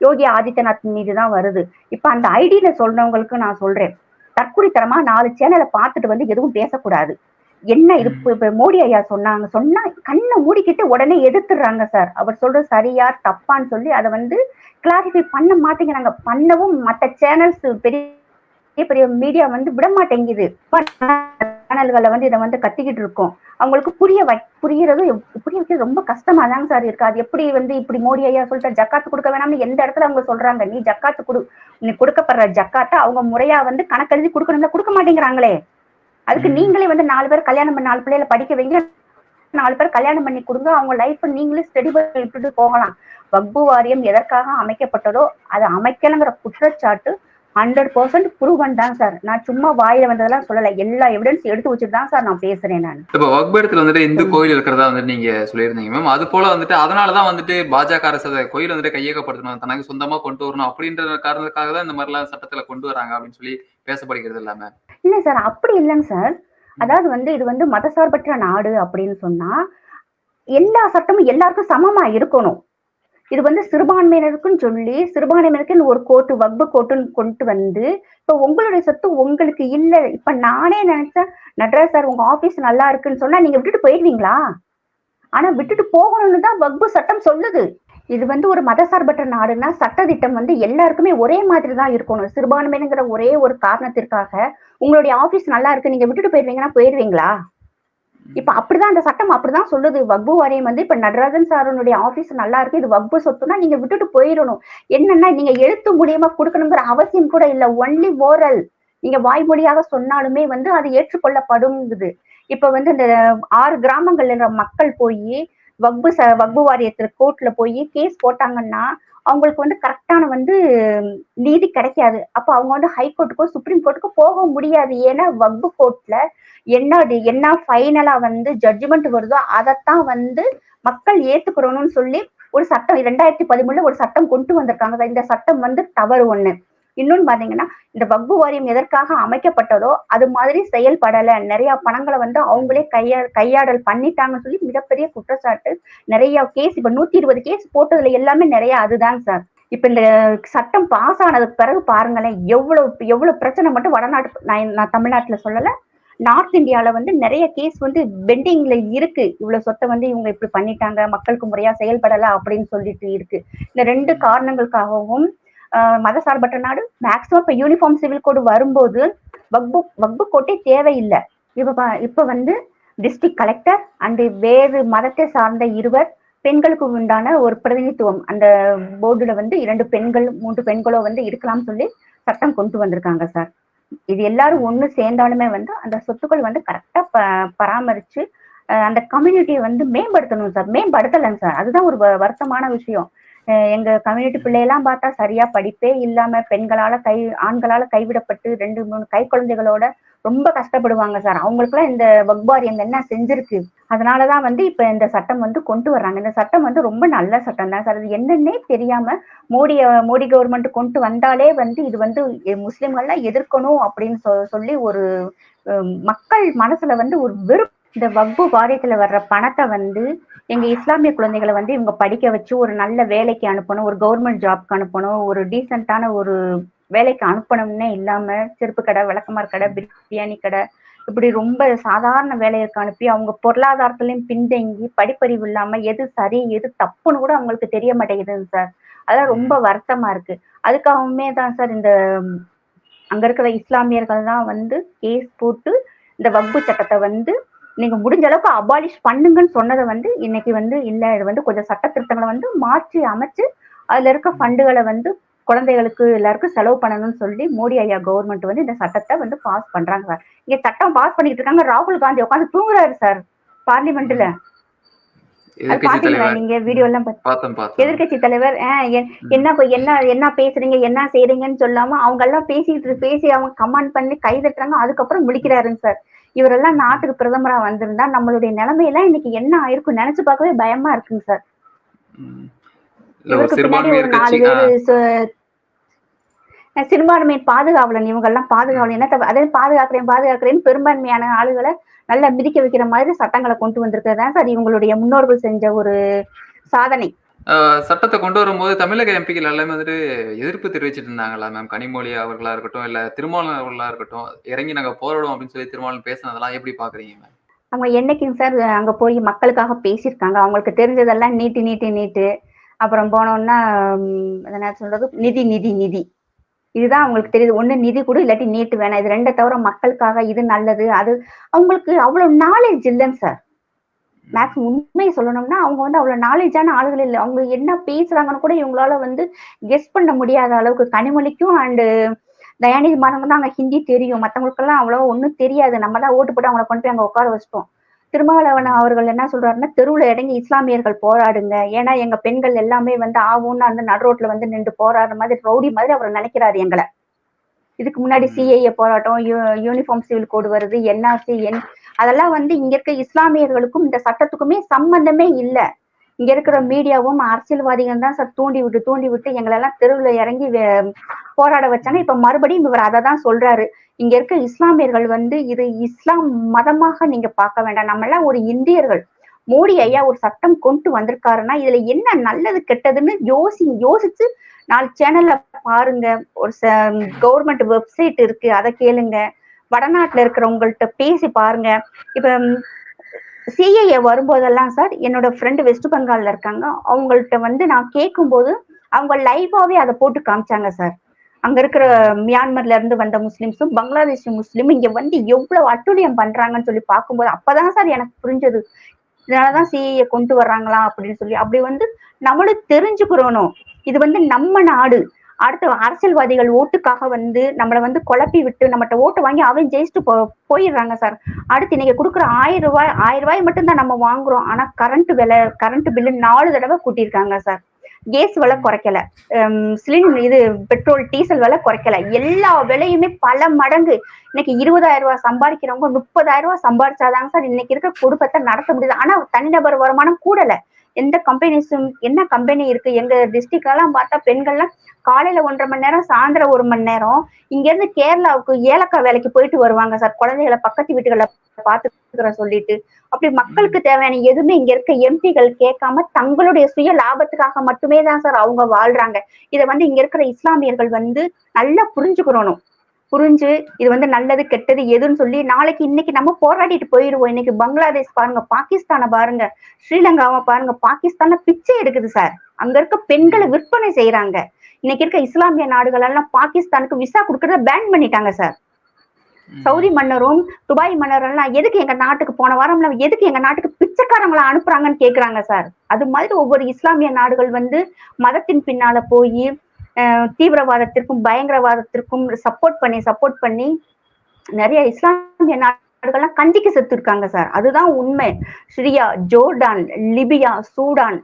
யோகி ஆதித்யநாத் மீது தான் வருது. இப்ப அந்த ஐடியில சொல்றவங்களுக்கு நான் சொல்றேன், தற்குறித்தனமா 4 சேனலை பார்த்துட்டு வந்து எதுவும் பேசக்கூடாது. என்ன இது இப்ப மோடி ஐயா சொன்னா கண்ணை மூடிக்கிட்டு உடனே எதிர்த்துடுறாங்க சார். அவர் சொல்றது சரியா தப்பான்னு சொல்லி அதை வந்து கிளாரிஃபை பண்ண மாட்டேங்கிறாங்க. பண்ணவும் மற்ற சேனல்ஸ் பெரிய பெரிய மீடியா வந்து விட மாட்டேங்குது. சேனல்களை வந்து இதை வந்து கத்திக்கிட்டு இருக்கோம். அவங்களுக்கு புரிய வைக்கிறது ரொம்ப கஷ்டமா தாங்க சார் இருக்கு. அது எப்படி வந்து இப்படி மோடி ஐயா சொல்லிட்டு ஜக்காத்து கொடுக்க வேணாம்னு எந்த இடத்துல அவங்க சொல்றாங்க? நீ ஜக்காத்து நீ கொடுக்கப்படுற ஜக்காத்தை அவங்க முறையா வந்து கணக்கெழுதி கொடுக்கணும்ல, கொடுக்க மாட்டேங்கிறாங்களே. அதுக்கு நீங்களே வந்து 4 பேர் கல்யாணம் பண்ண 4 பிள்ளைகளை படிக்க வைங்க, 4 பேர் கல்யாணம் பண்ணி கொடுங்க, அவங்க லைஃப் நீங்களே ஸ்டடி பண்ணிட்டு போகலாம். வக்பு வாரியம் எதற்காக அமைக்கப்பட்டதோ அதை அமைக்கலங்கிற குற்றச்சாட்டு 100% ப்ரூவன் தான் சார். நான் சும்மா வாயில வந்ததெல்லாம் சொல்லல, எல்லா எவிடன்ஸ் எடுத்து வச்சுட்டு தான் சார் நான் பேசுறேன். நான் இப்ப வக்பு இடத்துல வந்துட்டு இந்து கோயில் இருக்கிறதா வந்து நீங்க சொல்லியிருந்தீங்க மேம். அது போல வந்துட்டு அதனாலதான் வந்துட்டு பாஜக அரசு கோயில் வந்துட்டு கையகப்படுத்தணும், தனக்கு சொந்தமா கொண்டு வரணும் அப்படின்ற காரணத்துக்காக தான் இந்த மாதிரி எல்லாம் சட்டத்துல கொண்டு வராங்க அப்படின்னு சொல்லி பேசப்படுகிறது இல்லாம. இல்ல சார், அப்படி இல்லைங்க சார். அதாவது வந்து இது வந்து மதசார்பற்ற நாடு அப்படின்னு சொன்னா எல்லா சட்டமும் எல்லாருக்கும் சமமா இருக்கணும். இது வந்து சிறுபான்மையினருக்குன்னு சொல்லி சிறுபான்மையினருக்குன்னு ஒரு கோர்ட்டு வக்பு கோர்ட்டுன்னு கொண்டு வந்து இப்ப உங்களுடைய சொத்து உங்களுக்கு இல்ல. இப்ப நானே நினைச்சேன் நடராஜ் சார் உங்க ஆபீஸ் நல்லா இருக்குன்னு சொன்னா நீங்க விட்டுட்டு போயிடுவீங்களா? ஆனா விட்டுட்டு போகணும்னு தான் வக்பு சட்டம் சொல்லுது. இது வந்து ஒரு மதசார்பற்ற நாடுன்னா சட்டத்திட்டம் வந்து எல்லாருக்குமே ஒரே மாதிரி தான் இருக்கணும். சிறுபான்மைங்கிற ஒரே ஒரு காரணத்திற்காக உங்களுடைய ஆபீஸ் நல்லா இருக்கு நீங்க விட்டுட்டு போயிடுவீங்கன்னா போயிடுவீங்களா? இப்ப அப்படிதான் அந்த சட்டம் அப்படிதான் சொல்லுது. வக்பு வாரியம் வந்து இப்ப நடராஜன் சாருனுடைய ஆபீஸ் நல்லா இருக்கு, இது வக்பு சொத்துனா நீங்க விட்டுட்டு போயிடணும். என்னன்னா நீங்க எழுத்து மூலியமா கொடுக்கணுங்கிற அவசியம் கூட இல்ல. Only oral. நீங்க வாய்மொழியாக சொன்னாலுமே வந்து அது ஏற்றுக்கொள்ளப்படுங்குது. இப்ப வந்து இந்த 6 கிராமங்கள்ல இருக்கிற மக்கள் போய் வக்பு வாரியத்துல கோர்ட்ல போய் கேஸ் போட்டாங்கன்னா அவங்களுக்கு வந்து கரெக்டான வந்து நீதி கிடைக்காது. அப்ப அவங்க வந்து ஹைகோர்ட்டுக்கோ சுப்ரீம் கோர்ட்டுக்கோ போக முடியாது. ஏன்னா வக்பு கோர்ட்ல என்ன ஃபைனலா வந்து ஜட்ஜ்மெண்ட் வருதோ அதைத்தான் வந்து மக்கள் ஏத்துக்கிறோம்னு சொல்லி ஒரு சட்டம் 2013 ஒரு சட்டம் கொண்டு வந்திருக்காங்க. இந்த சட்டம் வந்து தவறு ஒண்ணு. இன்னொன்னு பாத்தீங்கன்னா இந்த வக்பு வாரியம் எதற்காக அமைக்கப்பட்டதோ அது மாதிரி செயல்படல. நிறைய பணங்களை வந்து அவங்களே கையாடல் பண்ணிட்டாங்கன்னு சொல்லி மிகப்பெரிய குற்றச்சாட்டு. நிறைய கேஸ் இப்ப 120 கேஸ் போட்டதுல எல்லாமே நிறைய அதுதான் சார். இப்ப இந்த சட்டம் பாஸ் ஆனதுக்கு பிறகு பாருங்களேன் எவ்வளவு பிரச்சனை மட்டும் வடநாட்டு நான் தமிழ்நாட்டுல சொல்லல, நார்த் இந்தியால வந்து நிறைய கேஸ் வந்து பெண்டிங்ல இருக்கு. இவ்வளவு சொத்தை வந்து இவங்க இப்படி பண்ணிட்டாங்க, மக்களுக்கு முறையா செயல்படல அப்படின்னு சொல்லிட்டு இருக்கு. இந்த 2 காரணங்களுக்காகவும் மதசார்பற்ற நாடு மேக்சிமம் இப்ப யூனிஃபார்ம் சிவில் கோடு வரும்போது வக்பு கோட்டே தேவையில்லை. இப்ப வந்து டிஸ்ட்ரிக்ட் கலெக்டர் அண்ட் வேறு மதத்தை சார்ந்த 2 பெண்களுக்கு உண்டான ஒரு பிரதிநிதித்துவம் அந்த போர்டுல வந்து 2 பெண்கள் 3 பெண்களோ வந்து இருக்கலாம்னு சொல்லி சட்டம் கொண்டு வந்திருக்காங்க சார். இது எல்லாரும் ஒண்ணு சேர்ந்தாலுமே வந்து அந்த சொத்துக்கள் வந்து கரெக்டா பராமரிச்சு அந்த கம்யூனிட்டியை வந்து மேம்படுத்தணும் சார். மேம்படுத்தலைங்க சார், அதுதான் ஒரு வருத்தமான விஷயம். எங்க கம்யூனிட்டி பிள்ளையெல்லாம் பார்த்தா சரியா படிப்பே இல்லாம ஆண்களால கைவிடப்பட்டு 2-3 கை குழந்தைகளோட ரொம்ப கஷ்டப்படுவாங்க சார். அவங்களுக்குலாம் இந்த வக்பு வாரியம் என்ன செஞ்சிருக்கு. அதனாலதான் வந்து இப்ப இந்த சட்டம் வந்து கொண்டு வர்றாங்க. இந்த சட்டம் வந்து ரொம்ப நல்ல சட்டம் தான் சார். அது என்னன்னே தெரியாம மோடி கவர்மெண்ட் கொண்டு வந்தாலே வந்து இது வந்து முஸ்லிம்கள்லாம் எதிர்க்கணும் அப்படின்னு சொல்லி ஒரு மக்கள் மனசுல வந்து ஒரு இந்த வக்பு வாரியத்துல வர்ற பணத்தை வந்து எங்க இஸ்லாமிய குழந்தைகளை வந்து இவங்க படிக்க வச்சு ஒரு நல்ல வேலைக்கு அனுப்பணும், ஒரு கவர்மெண்ட் ஜாப்க்கு அனுப்பணும், ஒரு டீசென்டான ஒரு வேலைக்கு அனுப்பணும்னே இல்லாம செருப்பு கடை, விளக்கமார் கடை, பிரியாணி கடை இப்படி ரொம்ப சாதாரண வேலைக்கு அனுப்பி அவங்க பொருளாதாரத்திலையும் பின்தங்கி படிப்பறிவு இல்லாம எது சரி எது தப்புன்னு கூட அவங்களுக்கு தெரிய மாட்டேங்குதுங்க சார். அதெல்லாம் ரொம்ப வருத்தமா இருக்கு. அதுக்காகவுமே தான் சார் இந்த அங்க இருக்கிற இஸ்லாமியர்கள் தான் வந்து கேஸ் போட்டு இந்த வக்பு சட்டத்தை வந்து நீங்க முடிஞ்ச அளவுக்கு அபாலிஷ் பண்ணுங்கன்னு சொன்னதை வந்து இன்னைக்கு வந்து இல்ல, இது வந்து கொஞ்சம் சட்ட திருத்தங்களை வந்து மாற்றி அமைச்சு அதுல இருக்க ஃபண்டுகளை வந்து குழந்தைகளுக்கு எல்லாருக்கும் செலவு பண்ணணும்னு சொல்லி மோடி ஐயா கவர்மெண்ட் வந்து இந்த சட்டத்தை வந்து பாஸ் பண்றாங்க சார். இங்க சட்டம் பாஸ் பண்ணிட்டு இருக்காங்க, ராகுல் காந்தி உட்காந்து தூங்குறாரு சார் பார்லிமெண்ட்ல. பாத்தீங்களா நீங்க வீடியோ எல்லாம்? எதிர்கட்சி தலைவர் என்ன பேசுறீங்க என்ன செய்றீங்கன்னு சொல்லாம அவங்க எல்லாம் பேசி அவங்க கமெண்ட் பண்ணி கை தட்டுறாங்க, அதுக்கப்புறம் முடிக்கிறாருங்க சார். இவரெல்லாம் நாட்டுக்கு பிரதமரா வந்திருந்தா நம்மளுடைய நிலைமையெல்லாம் இன்னைக்கு என்ன ஆயிருக்கும் நினைச்சு பார்க்கவே பயமா இருக்குங்க சார். இவருக்கு பின்னாடி ஒரு 4 பேரு சிறுபான்மை பாதுகாவலன், இவங்க எல்லாம் பாதுகாவலன் என்ன அதே பாதுகாக்கிறேன்னு பெரும்பான்மையான ஆளுகளை நல்லா மிதிக்க வைக்கிற மாதிரி சட்டங்களை கொண்டு வந்திருக்கிறதா சார் இவங்களுடைய முன்னோர்கள் செஞ்ச ஒரு சாதனை. சட்டத்தை கொண்டு வரும்போது தமிழக எம்பிக்கள் எல்லாமே வந்துட்டு எதிர்ப்பு தெரிவிச்சிட்டு இருந்தாங்களா மேம்? கனிமொழி அவர்களா இருக்கட்டும், இல்ல திருமாவளவன் அவர்களா இருக்கட்டும், இறங்கி நாங்க போராடும் அப்படின்னு சொல்லி திருமாவளவன் பேசினதெல்லாம் எப்படி பாக்குறீங்க மேம்? அவங்க என்னைக்குங்க சார் அங்க போய் மக்களுக்காக பேசியிருக்காங்க? அவங்களுக்கு தெரிஞ்சதெல்லாம் நீட்டு அப்புறம் போனோம்னா என்ன சொல்றது, நிதி இதுதான் அவங்களுக்கு தெரியுது. ஒண்ணு நிதி கூட இல்லாட்டி நீட்டு வேணாம், இது 2 தவிர மக்களுக்காக இது நல்லது அது. அவங்களுக்கு அவ்வளவு நாலேஜ் இல்லைங்க சார். மேக்ஸிமம் உண்மையை சொல்லணும்னா அவங்க வந்து அவ்வளவு நாலேஜான ஆளுகள் இல்லை. அவங்க என்ன பேசுறாங்கன்னு கூட இவங்களால வந்து கெஸ் பண்ண முடியாத அளவுக்கு. கனிமொழிக்கும் அண்ட் தயாநிதி மாறனுக்கு தான் அங்க ஹிந்தி தெரியும், மற்றவங்களுக்கெல்லாம் அவ்வளவா ஒன்றும் தெரியாது. நம்ம தான் ஓட்டு போட்டு அவங்களை கொண்டு போய் அங்க உட்கார வச்சிட்டோம். திருமாவளவன் அவர்கள் என்ன சொல்றாருன்னா, தெருவுல இறங்கி இஸ்லாமியர்கள் போராடுங்க, ஏன்னா எங்க பெண்கள் எல்லாமே வந்து ஆவும்னு அந்த நடுரோட்ல வந்து நின்று போராடுற மாதிரி ரவுடி மாதிரி அவர் நினைக்கிறாரு எங்களை. இதுக்கு முன்னாடி சிஏஏ போராட்டம், யூனிஃபார்ம் சிவில் கோடு வருது, என்ஆர்சி அதெல்லாம் வந்து இங்க இருக்க இஸ்லாமியர்களுக்கும் இந்த சட்டத்துக்குமே சம்பந்தமே இல்லை. இங்க இருக்கிற மீடியாவும் அரசியல்வாதிகள் தான் சார் தூண்டி விட்டு எங்களெல்லாம் தெருவுல இறங்கி போராட வச்சாங்க. இப்ப மறுபடியும் இவர் அதை தான் சொல்றாரு. இங்க இருக்க இஸ்லாமியர்கள் வந்து இது இஸ்லாம் மதமாக நீங்க பார்க்க வேண்டாம், நம்ம எல்லாம் ஒரு இந்தியர்கள். மோடி ஐயா ஒரு சட்டம் கொண்டு வந்திருக்காருன்னா இதுல என்ன நல்லது கெட்டதுன்னு யோசிச்சு 4 சேனல்ல பாருங்க. ஒரு கவர்மெண்ட் வெப்சைட் இருக்கு, அதை கேளுங்க. வடநாட்டுல இருக்கிறவங்கள்ட்ட பேசி பாருங்க. இப்ப சிஏஏ வரும்போதெல்லாம் சார் என்னோட ஃப்ரெண்டு வெஸ்ட் பெங்கால்ல இருக்காங்க, அவங்கள்ட்ட வந்து நான் கேட்கும்போது அவங்க லைவாவே அதை போட்டு காமிச்சாங்க சார். அங்க இருக்கிற மியான்மர்ல இருந்து வந்த முஸ்லிம்ஸும் பங்களாதேஷ் முஸ்லீமும் இங்க வந்து எவ்வளவு அட்டுழியம் பண்றாங்கன்னு சொல்லி பார்க்கும்போது அப்பதான் சார் எனக்கு புரிஞ்சது. இதனாலதான் சிஏ கொண்டு வர்றாங்களா அப்படின்னு சொல்லி. அப்படி வந்து நம்மளும் தெரிஞ்சுக்கிறோம், இது வந்து நம்ம நாடு. அடுத்த அரசியல்வாதிகள் ஓட்டுக்காக வந்து நம்மளை வந்து குழப்பி விட்டு நம்மகிட்ட ஓட்டு வாங்கி அவன் ஜெயிச்சுட்டு போயிடுறாங்க சார். அடுத்து நீங்க கொடுக்குற 1000 ரூபாய் மட்டும்தான் நம்ம வாங்குறோம். ஆனா கரண்ட் பில்லு 4 தடவை கூட்டியிருக்காங்க சார். கேஸ் விலை குறைக்கல, இது பெட்ரோல் டீசல் விலை குறைக்கல, எல்லா விலையுமே பல மடங்கு. இன்னைக்கு 20,000 ரூபாய் சம்பாதிக்கிறவங்க 30,000 ரூபாய் சம்பாதிச்சாதாங்க சார் இன்னைக்கு இருக்க குடும்பத்தை நடத்த முடியுது. ஆனா தனிநபர் வருமானம் கூடல. எந்த கம்பெனிஸும் என்ன கம்பெனி இருக்கு எங்க டிஸ்ட்ரிக்ட் எல்லாம் பார்த்தா பெண்கள்லாம் காலையில 1.5 மணி நேரம் சாயந்தரம் 1 மணி நேரம் இங்க இருந்து கேரளாவுக்கு ஏலக்காய் வேலைக்கு போயிட்டு வருவாங்க சார், குழந்தைகளை பக்கத்து வீட்டுகளை பாத்துக்கிற சொல்லிட்டு. அப்படி மக்களுக்கு தேவையான எதுவுமே இங்க இருக்க எம்பிகள் கேட்காம தங்களுடைய சுய லாபத்துக்காக மட்டுமே தான் சார் அவங்க வாழ்றாங்க. இதை வந்து இங்க இருக்கிற இஸ்லாமியர்கள் வந்து நல்லா புரிஞ்சுக்கிறணும். புரிஞ்சு இது வந்து நல்லது கெட்டது எதுன்னு சொல்லி நாளைக்கு இன்னைக்கு நம்ம போராடிட்டு போயிடுவோம். இன்னைக்கு பங்களாதேஷ் பாருங்க, பாகிஸ்தானை பாருங்க, ஸ்ரீலங்காவை பாருங்க, பாகிஸ்தான்ல பிச்சை எடுக்குது சார். அங்க இருக்க பெண்களை விற்பனை செய்யறாங்க. இன்னைக்கு இருக்க இஸ்லாமிய நாடுகள் எல்லாம் பாகிஸ்தானுக்கு விசா கொடுக்கறத பேன் பண்ணிட்டாங்க சார். சவுதி மன்னரும் துபாய் மன்னரும் எல்லாம் எதுக்கு எங்க நாட்டுக்கு போன வாரம்ல எதுக்கு எங்க நாட்டுக்கு பிச்சைக்காரங்களை அனுப்புறாங்கன்னு கேக்குறாங்க சார். அது மாதிரி ஒவ்வொரு இஸ்லாமிய நாடுகள் வந்து மதத்தின் பின்னால போய் தீவிரவாதத்திற்கும் பயங்கரவாதத்திற்கும் சப்போர்ட் பண்ணி நிறைய இஸ்லாமிய நாடுகள்லாம் கண்டிக்கு செத்து இருக்காங்க சார். அதுதான் உண்மை. Syria, Jordan, Libya, Sudan,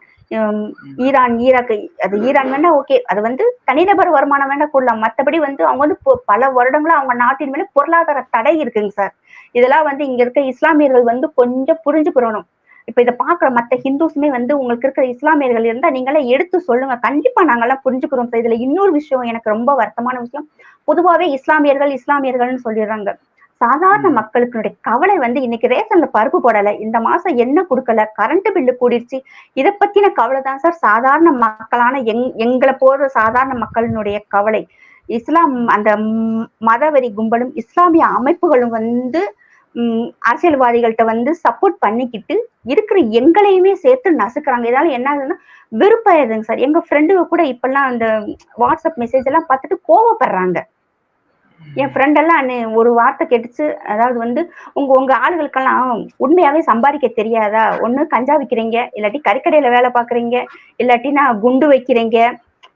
Iran, Iraq, அது ஈரான் வேணா ஓகே, அது வந்து தனிநபர் வருமானம் வேணா கொள்ளலாம். மற்றபடி வந்து அவங்க வந்து பல வருடங்களா அவங்க நாட்டின் மேல பொருளாதார தடை இருக்குங்க சார். இதெல்லாம் வந்து இங்க இருக்க இஸ்லாமியர்கள் வந்து கொஞ்சம் புரிஞ்சுக்கிறணும். இப்ப இதை பாக்குற மத்த ஹிந்துஸுமே வந்து உங்களுக்கு இருக்கிற இஸ்லாமியர்கள் இருந்தா நீங்களாம் எடுத்து சொல்லுங்க, கண்டிப்பா நாங்கெல்லாம் புரிஞ்சுக்கிறோம். இதுல இன்னொரு விஷயம் எனக்கு ரொம்ப வருத்தமான விஷயம், பொதுவாவே இஸ்லாமியர்கள்னு சொல்லிடுறாங்க. சாதாரண மக்களுக்கு கவலை வந்து இன்னைக்கு ரேஷன்ல பருப்பு போடல, இந்த மாசம் என்ன கொடுக்கல, கரண்ட் பில்லு கூடிருச்சு, இதை பத்தின கவலை தான் சார் சாதாரண மக்களான எங்களை போற சாதாரண மக்களினுடைய கவலை. இஸ்லாம் அந்த மதவெறி கும்பலும் இஸ்லாமிய அமைப்புகளும் வந்து அரசியல்வாதிகள்கிட்ட வந்து சப்போர்ட் பண்ணிக்கிட்டு இருக்கிற எங்களையுமே சேர்த்து நசுக்குறாங்க. இதனால என்ன ஆகுதுன்னா வெறுப்பாயிருதுங்க சார். எங்க ஃப்ரெண்டுங்க கூட இப்பெல்லாம் அந்த வாட்ஸ்அப் மெசேஜ் எல்லாம் பார்த்துட்டு கோவப்படுறாங்க. என் ஃப்ரெண்ட் எல்லாம் ஒரு வார்த்தை கேட்டுச்சு, அதாவது வந்து உங்க ஆளுகளுக்கெல்லாம் உண்மையாவே சம்பாதிக்க தெரியாதா, ஒண்ணு கஞ்சா விக்கிறீங்க, இல்லாட்டி கறிக்கடையில வேலை பாக்குறீங்க, இல்லாட்டினா குண்டு வைக்கிறீங்க,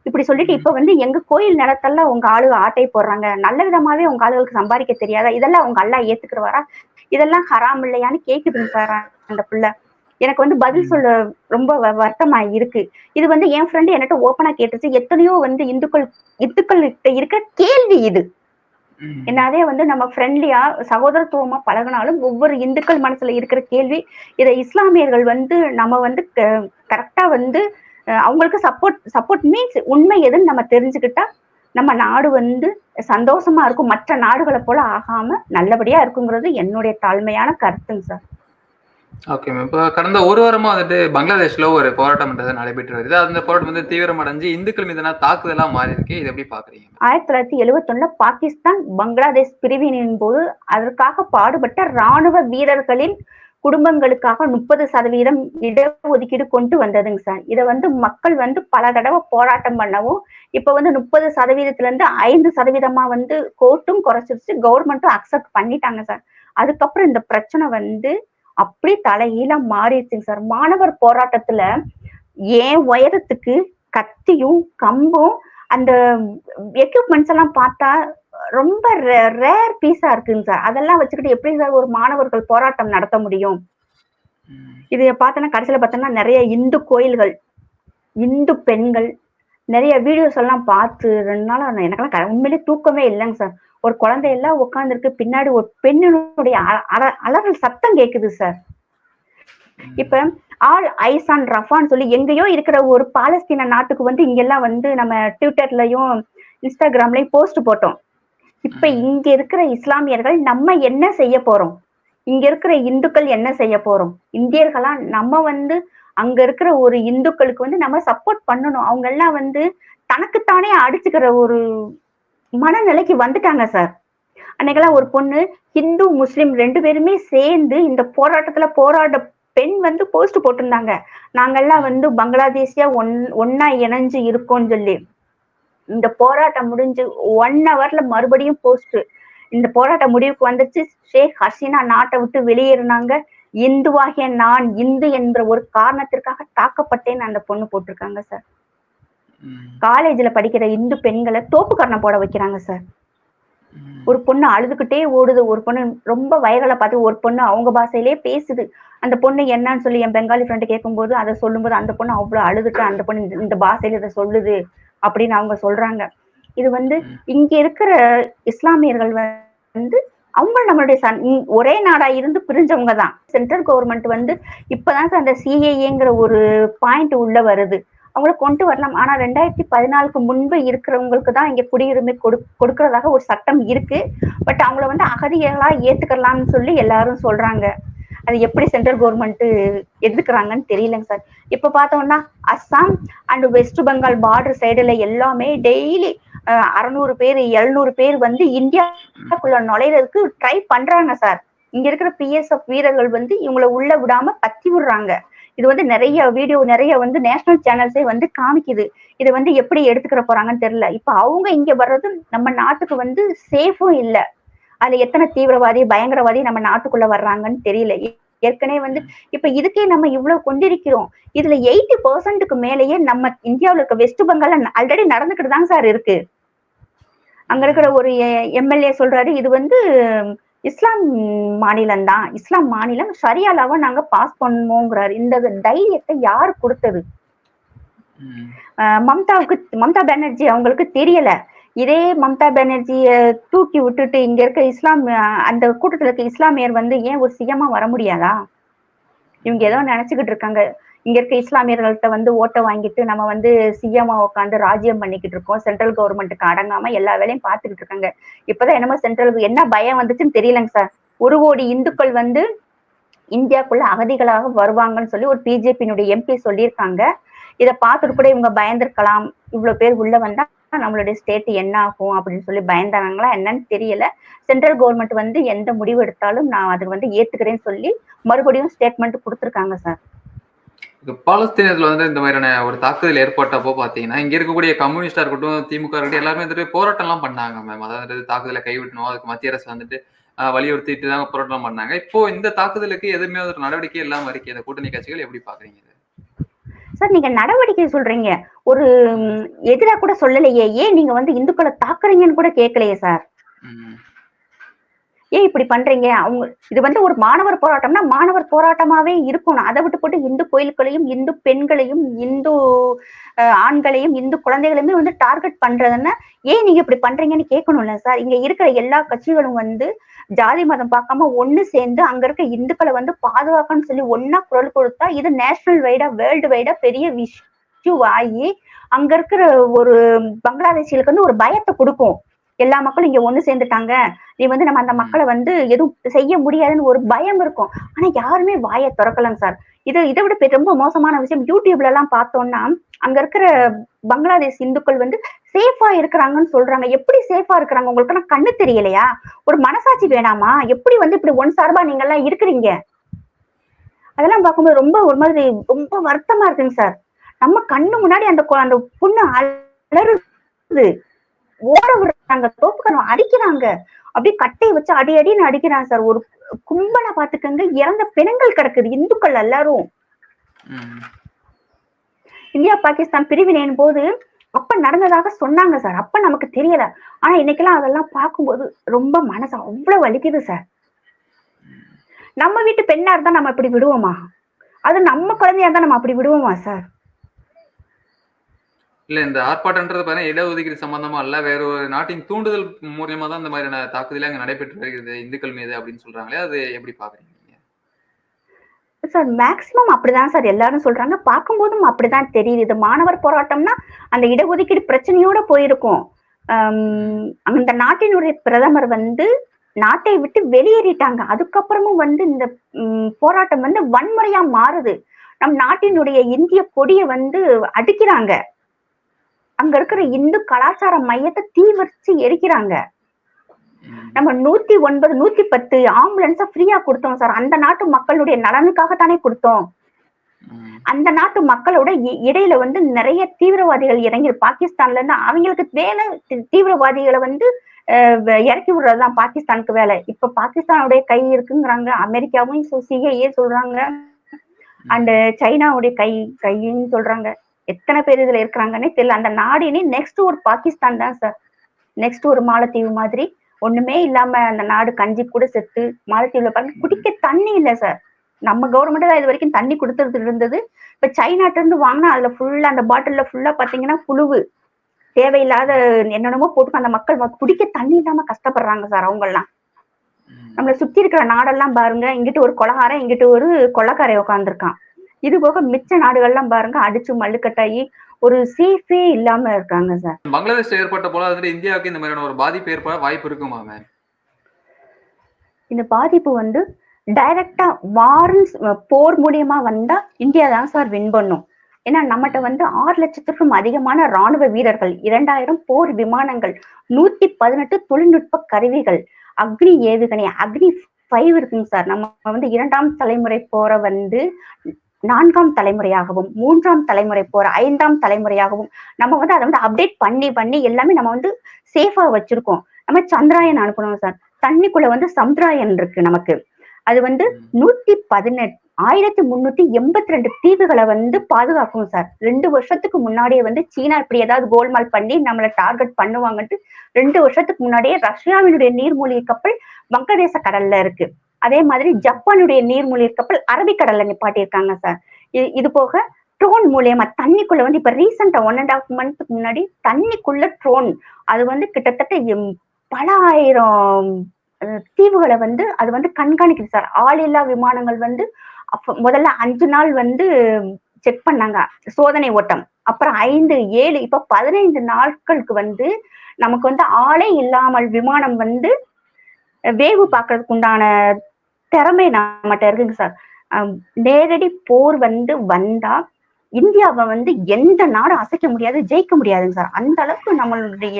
இப்படி சொல்லிட்டு இப்ப வந்து எங்க கோயில் நிலத்தெல்லாம் உங்க ஆளுக ஆட்டை போடுறாங்க, நல்ல விதமாவே உங்க ஆளுகளுக்கு சம்பாதிக்க தெரியாதா, இதெல்லாம் உங்க அல்லா ஏத்துக்கிறவாரா, இதெல்லாம் ஹராம் இல்லையான்னு கேக்குதுங்க சார் அந்த பிள்ளை. எனக்கு வந்து பதில் சொல்ல ரொம்ப வருத்தமா இருக்கு. இது வந்து என் ஃப்ரெண்டு என்கிட்ட ஓப்பனா கேட்டுச்சு. எத்தனையோ வந்து இந்துக்கள் இருக்க கேள்வி இது. என்னதே வந்து நம்ம ஃப்ரெண்ட்லியா சகோதரத்துவமா பழகினாலும் ஒவ்வொரு இந்துக்கள் மனசுல இருக்கிற கேள்வி, இதை இஸ்லாமியர்கள் வந்து நம்ம வந்து கரெக்டா வந்து அவங்களுக்கு சப்போர்ட் மீன்ஸ் உண்மை எதுன்னு நம்ம தெரிஞ்சுக்கிட்டா நம்ம நாடு வந்து சந்தோஷமா இருக்கும், மற்ற நாடுகளை போல ஆகாம நல்லபடியா இருக்குங்கிறது என்னுடைய தாழ்மையான கருத்துங்க சார். Okay ma'am. இப்போ கடந்த ஒரு வாரமா வந்துட்டு பங்களாதேஷ்ல ஒரு போராட்டம் நடைபெற்று வருது. அந்த போராட்டம் வந்து தீவிரமடைஞ்சு இந்துக்கள் மீதான தாக்குதலா மாறி இருக்கு. இது எப்படி பாக்குறீங்க? 1971 பாகிஸ்தான் பங்களாதேஷ் பிரிவினின் போது அதற்காக பாடுபட்ட ராணுவ வீரர்களின் குடும்பங்களுக்காக 30% இடஒதுக்கீடு கொண்டு வந்ததுங்க சார். இதை வந்து மக்கள் வந்து பல தடவை போராட்டம் பண்ணவும் இப்ப வந்து 30% 5% வந்து கோர்ட்டும் குறைச்சிருச்சு, கவர்மெண்ட்டும் அக்செப்ட் பண்ணிட்டாங்க சார். அதுக்கப்புறம் இந்த பிரச்சனை வந்து அப்படி தலைகீழ மாறிடுச்சுங்க சார். மாணவர் போராட்டத்துல ஏன் உயரத்துக்கு கத்தியும் கம்பும் அந்த எக்யூப்மெண்ட்ஸ் எல்லாம் பார்த்தா ரொம்ப ரேர் பீஸா இருக்குங்க சார். அதெல்லாம் வச்சுக்கிட்டு எப்படி சார் ஒரு மாணவர்கள் போராட்டம் நடத்த முடியும்? இது பார்த்தோன்னா கடைசியில பார்த்தோம்னா நிறைய இந்து கோயில்கள், இந்து பெண்கள், நிறைய வீடியோஸ் எல்லாம் பார்த்து 2 நாளா எனக்கெல்லாம் உண்மையிலே தூக்கமே இல்லைங்க சார். ஒரு குழந்தையெல்லாம் உட்கார்ந்துருக்கு, பின்னாடி ஒரு பெண்ணினுடைய அலறல் சத்தம் கேக்குது சார். இப்ப ஆல் ஐசான் ரஃபான்னு சொல்லி எங்கேயோ இருக்கிற ஒரு பாலஸ்தீன நாட்டுக்கு வந்து இங்கெல்லாம் வந்து நம்ம ட்விட்டர்லயும் இன்ஸ்டாகிராம்லயும் போஸ்ட் போட்டோம். இப்ப இங்க இருக்கிற இஸ்லாமியர்கள் நம்ம என்ன செய்ய போறோம்? இங்க இருக்கிற இந்துக்கள் என்ன செய்ய போறோம்? இந்தியர்களா நம்ம வந்து அங்க இருக்கிற ஒரு இந்துக்களுக்கு வந்து நம்ம சப்போர்ட் பண்ணணும். அவங்க எல்லாம் வந்து தனக்குத்தானே அடிச்சுக்கிற ஒரு மனநிலைக்கு வந்துட்டாங்க சார். அன்னைக்கெல்லாம் ஒரு பொண்ணு ஹிந்து முஸ்லிம் 2 பேருமே சேர்ந்து இந்த போராட்டத்துல போராட பெண் வந்து போஸ்ட் போட்டிருந்தாங்க, நாங்கெல்லாம் வந்து பங்களாதேஷியா ஒன்னா இணைஞ்சு இருக்கோம்னு சொல்லி. இந்த போராட்டம் முடிஞ்சு 1 ஹவர்ல மறுபடியும் போஸ்ட். இந்த போராட்டம் முடிவுக்கு வந்துச்சு. ஷேக் ஹசீனா நாட்டை விட்டு வெளியேறினாங்க. இந்துவாகிய நான் இந்து என்ற ஒரு காரணத்திற்காக தாக்கப்பட்டேன்னு அந்த பொண்ணு போட்டிருக்காங்க சார். காலேஜ்ல படிக்கிற இந்து பெண்களை தோப்புக்கரணம் போட வைக்கிறாங்க சார். ஒரு பொண்ணு அழுதுகிட்டே ஓடுது. ஒரு பொண்ணு ரொம்ப வைரலை பார்த்து ஒரு பொண்ணு அவங்க பாஷையிலே பேசுது. அந்த பொண்ணு என்னன்னு சொல்லி என் பெங்காலி ஃப்ரெண்டு கேட்கும்போது அதை சொல்லும்போது அந்த பொண்ணு அவ்வளவு அழுதுட்டு அந்த பொண்ணு இந்த பாஷையில இதை சொல்லுது அப்படின்னு அவங்க சொல்றாங்க. இது வந்து இங்க இருக்கிற இஸ்லாமியர்கள் வந்து அவங்க நம்மளுடைய ஒரே நாடா இருந்து பிரிஞ்சவங்க தான். சென்ட்ரல் கவர்மெண்ட் வந்து இப்பதான் அந்த சிஏஏங்கிற ஒரு பாயிண்ட் உள்ள வருது. அவங்கள கொண்டு வரலாம். ஆனா 2014க்கு முன்பு இருக்கிறவங்களுக்கு தான் இங்க குடியுரிமை கொடுக்கறதாக ஒரு சட்டம் இருக்கு. பட் அவங்கள வந்து அகதிகளா ஏத்துக்கலாம்னு சொல்லி எல்லாரும் சொல்றாங்க. அது எப்படி சென்ட்ரல் கவர்மெண்ட் எடுத்துக்கிறாங்கன்னு தெரியலங்க சார். இப்ப பார்த்தோம்னா Assam and west Bengal border சைடுல எல்லாமே டெய்லி 600 பேர் 700 பேர் வந்து இந்தியாவுக்குள்ள நுழைறதுக்கு ட்ரை பண்றாங்க சார். இங்க இருக்கிற பிஎஸ்எஃப் வீரர்கள் வந்து இவங்களை உள்ள விடாம பத்தி விடுறாங்க. இது வந்து நிறைய வீடியோ நிறைய வந்து நேஷனல் சேனல்ஸே வந்து காமிக்குது. இதை வந்து எப்படி எடுத்துக்கிற போறாங்கன்னு தெரியல. இப்ப அவங்க இங்க வர்றது நம்ம நாட்டுக்கு வந்து சேஃபும் இல்லை. அதுல எத்தனை தீவிரவாதி பயங்கரவாதி நம்ம நாட்டுக்குள்ள வர்றாங்கன்னு தெரியல. ஏற்கனவே வந்து இப்ப இதுக்கே நம்ம இவ்வளவு கொண்டிருக்கிறோம். இதுல 80% மேலேயே நம்ம இந்தியாவில இருக்க வெஸ்ட் பெங்கால்ல ஆல்ரெடி நடந்துகிட்டு தான் சார் இருக்கு. அங்க இருக்கிற ஒரு எம்எல்ஏ சொல்றாரு, இது வந்து இஸ்லாம் மாநிலம் தான், இஸ்லாம் மாநிலம், ஷரியாலாவை நாங்க பாஸ் பண்ணுவோங்கிறாரு. இந்த தைரியத்தை யாரு கொடுத்தது? மம்தா பானர்ஜி அவங்களுக்கு தெரியல. இதே மம்தா பானர்ஜிய தூக்கி விட்டுட்டு இங்க இருக்க அந்த கூட்டத்துல இருக்க இஸ்லாமியர் வந்து ஏன் ஒரு சிஎம்மா வர முடியாதா? இவங்க ஏதோ நினைச்சுக்கிட்டு இருக்காங்க. இங்க இருக்க இஸ்லாமியர்கள்ட்ட வந்து ஓட்டை வாங்கிட்டு நம்ம வந்து சிஎம்மா உட்காந்து ராஜ்யம் பண்ணிக்கிட்டு இருக்கோம். சென்ட்ரல் கவர்மெண்ட்டுக்கு அடங்காம எல்லா வேலையும் பார்த்துக்கிட்டு இருக்காங்க. இப்பதான் என்னமோ சென்ட்ரலுக்கு என்ன பயம் வந்துச்சுன்னு தெரியலங்க சார். 1 கோடி இந்துக்கள் வந்து இந்தியாக்குள்ள அகதிகளாக வருவாங்கன்னு சொல்லி ஒரு பிஜேபியினுடைய எம்பி சொல்லியிருக்காங்க. இதை பார்த்துட்டு கூட இவங்க பயந்துருக்கலாம். இவ்வளவு பேர் உள்ள வந்தா நம்மளுடைய ஸ்டேட் என்ன ஆகும் அப்படின்னு சொல்லி பயந்தாங்களா என்னன்னு தெரியல. சென்ட்ரல் கவர்மெண்ட் வந்து எந்த முடிவு எடுத்தாலும் நான் அதுக்கு வந்து ஏத்துக்கிறேன்னு சொல்லி மறுபடியும் ஸ்டேட்மெண்ட் கொடுத்துருக்காங்க சார். பாலஸ்தீனத்துல வந்து இந்த மாதிரியான ஒரு தாக்குதல் ஏற்பட்டப்போ பாத்தீங்கன்னா இங்க இருக்கக்கூடிய கம்யூனிஸ்டா இருக்கட்டும் திமுக இருக்கட்டும் எல்லாருமே வந்துட்டு போராட்டம் எல்லாம் பண்ணாங்க மேம். அதாவது தாக்குதலை கைவிட்டணும், அதுக்கு மத்திய அரசு வந்துட்டு வலியுறுத்திட்டு தான் போராட்டம் பண்ணாங்க. இப்போ இந்த தாக்குதலுக்கு எதுவுமே ஒரு நடவடிக்கை இல்லாம இருக்கு. இந்த கூட்டணி கட்சிகள் எப்படி பாக்குறீங்க சார்? நீங்க நடவடிக்கை சொல்றீங்க, ஒரு எதிராக கூட சொல்லலையே. ஏன் நீங்க வந்து இந்துக்களை தாக்குறீங்கன்னு கூட கேட்கலையே சார்? ஏன் இப்படி பண்றீங்க? அவங்க இது வந்து ஒரு மாணவர் போராட்டம்னா மாணவர் போராட்டமாவே இருக்கணும். அதை விட்டு போட்டு இந்து கோயில்களையும் இந்து பெண்களையும் இந்து ஆண்களையும் இந்து குழந்தைகளையுமே வந்து டார்கெட் பண்றதுன்னா ஏன் நீங்க இப்படி பண்றீங்கன்னு கேட்கணும்ல சார். இங்க இருக்கிற எல்லா கட்சிகளும் வந்து ஜாதி மதம் பார்க்காம ஒண்ணு சேர்ந்து அங்க இருக்க இந்துக்களை வந்து பாதுகாக்கணும்னு சொல்லி ஒன்னா குரல் கொடுத்தா இது நேஷனல் வைடா வேர்ல்டு வைடா பெரிய இஷ்யூ ஆகி அங்க இருக்கிற ஒரு பங்களாதேசிகளுக்கு வந்து ஒரு பயத்தை கொடுக்கும். எல்லா மக்களும் இங்க ஒண்ணு சேர்ந்துட்டாங்க, நீ வந்து நம்ம அந்த மக்களை வந்து எதுவும் செய்ய முடியாதுன்னு ஒரு பயம் இருக்கும். ஆனா யாருமே வாயை திறக்கலங்க சார். இதை விட ரொம்ப மோசமான விஷயம், யூடியூப்ல எல்லாம் பார்த்தோம்னா அங்க இருக்கிற பங்களாதேஷ் இந்துக்கள் வந்து சேஃபா இருக்கிறாங்கன்னு சொல்றாங்க. எப்படி சேஃபா இருக்கிறாங்க? உங்களுக்கு எல்லாம் கண்ணு தெரியலையா? ஒரு மனசாட்சி வேணாமா? எப்படி வந்து இப்படி ஒன் சார்பா நீங்க எல்லாம் இருக்கிறீங்க? அதெல்லாம் பார்க்கும்போது ரொம்ப ஒரு மாதிரி ரொம்ப வருத்தமா இருக்குங்க சார். நம்ம கண்ணு முன்னாடி அந்த பொண்ணு அலறுது, ஓட விடுறாங்க, தோப்புக்கணும் அடிக்கிறாங்க, அப்படியே கட்டையை வச்சு அடி அடின்னு அடிக்கிறாங்க சார். ஒரு கும்பலை பாத்துக்கங்க, இறந்த பெண்கள் கிடக்குது, இந்துக்கள் எல்லாரும். இந்தியா பாகிஸ்தான் பிரிவினையின் போது அப்ப நடந்ததாக சொன்னாங்க சார். அப்ப நமக்கு தெரியல. ஆனா இன்னைக்கெல்லாம் அதெல்லாம் பார்க்கும்போது ரொம்ப மனசு அவ்வளவு வலிக்குது சார். நம்ம வீட்டு பெண்ணா இருந்தா நம்ம இப்படி விடுவோமா? அது நம்ம குழந்தையா இருந்தா நம்ம அப்படி விடுவோமா சார்? இல்ல இந்த ஆர்ப்பாட்டம்ன்றது பாத்தீங்கன்னா இடஒதுக்கீடு சம்பந்தமா இல்ல, வேற ஒரு நாட்டின் தூண்டுதல் மூலியமா தான் இந்த மாதிரியான தாக்குதல் அங்க நடைபெற்று வருகிறது இந்துக்கள் மீது அப்படின்னு சொல்றாங்களே, அது எப்படி பாக்குறீங்க சார்? மேக்சிமம் அப்படிதான் சார் எல்லாரும் சொல்றாங்க. பார்க்கும்போதும் அப்படிதான் தெரியுது. இது மாணவர் போராட்டம்னா அந்த இடஒதுக்கீடு பிரச்சனையோட போயிருக்கும். அந்த நாட்டினுடைய பிரதமர் வந்து நாட்டை விட்டு வெளியேறிட்டாங்க. அதுக்கப்புறமும் வந்து இந்த போராட்டம் வந்து வன்முறையா மாறுது. நம் நாட்டினுடைய இந்திய கொடியை வந்து அடிக்கிறாங்க. அங்க இருக்கிற இந்து கலாச்சார மையத்தை தீ வச்சு எரிக்கிறாங்க. நம்ம 109 110 ஆம்புலன்ஸ ஃப்ரீயா கொடுத்தோம் சார். அந்த நாட்டு மக்களுடைய நலனுக்காகத்தானே கொடுத்தோம். அந்த நாட்டு மக்களோட இடையில வந்து நிறைய தீவிரவாதிகள் இறங்கி பாகிஸ்தான்ல இருந்து அவங்களுக்கு வேலை தீவிரவாதிகளை வந்து இறக்கி விடுறதுதான் பாகிஸ்தானுக்கு வேலை. இப்ப பாகிஸ்தானுடைய கை இருக்குங்கிறாங்க, அமெரிக்காவும் சிஐஏ சொல்றாங்க, அண்ட் சைனாவுடைய கைன்னு சொல்றாங்க. எத்தனை பேர் இதுல இருக்கிறாங்கன்னே தெரியல. அந்த நாடினே நெக்ஸ்ட் ஒரு பாகிஸ்தான் தான் சார். நெக்ஸ்ட் ஒரு மாலத்தீவு மாதிரி ஒண்ணுமே இல்லாம அந்த நாடு கஞ்சி கூட செத்து மாலத்தீவுல பாருங்க குடிக்க தண்ணி இல்ல சார். நம்ம கவர்மெண்ட் தான் இது வரைக்கும் தண்ணி கொடுத்துட்டு இருந்தது. இப்ப சைனாட்ட இருந்து வாங்கினா அதுல ஃபுல்லா அந்த பாட்டில்ல ஃபுல்லா பாத்தீங்கன்னா புழுவு தேவையில்லாத என்னென்னமோ போட்டு அந்த மக்கள் குடிக்க தண்ணி இல்லாம கஷ்டப்படுறாங்க சார். அவங்க எல்லாம் நம்மளை சுத்தி இருக்கிற நாடெல்லாம் பாருங்க, இங்கிட்டு ஒரு கொலகாரன் இங்கிட்டு ஒரு கொள்ளக்காரை உட்காந்துருக்கான். இது போக மிச்ச நாடுகள்லாம் பாருங்க அடிச்சு மல்லுக்கட்டாயி ஒரு சேஃபே இல்லாம இருக்காங்க சார். பங்களாதேஷ் ஏற்பட்ட போல இந்தியாவுக்கு இந்த மாதிரியான ஒரு பாதிப்பு ஏற்பட வாய்ப்பு இருக்குமா மேம்? இந்த பாதிப்பு வந்து டைரக்டா போர் மூலியமா வந்தா இந்தியா தான் சார் வின் பண்ணும். ஏன்னா நம்மகிட்ட வந்து 6 லட்சத்திற்கும் அதிகமான ராணுவ வீரர்கள், 2000 போர் விமானங்கள், 118 தொழில்நுட்ப கருவிகள், அக்னி ஏவுகணை, அக்னி 5 இருக்குங்க சார். நம்ம வந்து 2ஆம் தலைமுறை போற வந்து 4ஆம் தலைமுறையாகவும், 3ஆம் தலைமுறை போற 5ஆம் தலைமுறையாகவும் நம்ம வந்து அதை வந்து அப்டேட் பண்ணி எல்லாமே நம்ம வந்து சேஃபா வச்சிருக்கோம். நம்ம சந்திராயன் அனுப்பணும் சார். தண்ணிக்குள்ள வந்து சந்திராயன் இருக்கு நமக்கு. அது வந்து 1382 தீவுகளை வந்து பாதுகாக்கும் சார். 2 வருஷத்துக்கு முன்னாடியே வந்து சீனா இப்படி ஏதாவது கோல்மால் பண்ணி நம்மளை டார்கெட் பண்ணுவாங்கன்ட்டு 2 வருஷத்துக்கு முன்னாடியே ரஷ்யாவினுடைய நீர்மூழ்கி கப்பல் வங்கதேச கடல்ல இருக்கு. அதே மாதிரி ஜப்பானுடைய நீர்மூழ்கி கப்பல் அரபிக்கடல்ல நிப்பாட்டியிருக்காங்க சார். இது போக ட்ரோன் மூலியமா தண்ணிக்குள்ள வந்து இப்ப ரீசெண்டா 1.5 மந்த்க்கு முன்னாடி தண்ணிக்குள்ள ட்ரோன் அது வந்து கிட்டத்தட்ட பல ஆயிரம் தீவுகளை வந்து அது வந்து கண்காணிக்குது சார். ஆளில்லா விமானங்கள் வந்து முதல்ல 5 நாள் வந்து செக் பண்ணாங்க சோதனை ஓட்டம், அப்புறம் 5, 7, இப்ப 15 நாட்களுக்கு வந்து நமக்கு வந்து ஆளே இல்லாமல் விமானம் வந்து வேவு பார்க்கறதுக்கு உண்டான திறமை நம்மகிட்ட இருக்குங்க சார். நேரடி போர் வந்து வந்தா இந்தியாவை வந்து எந்த நாடும் அசைக்க முடியாது, ஜெயிக்க முடியாதுங்க சார். அந்த அளவுக்கு நம்மளுடைய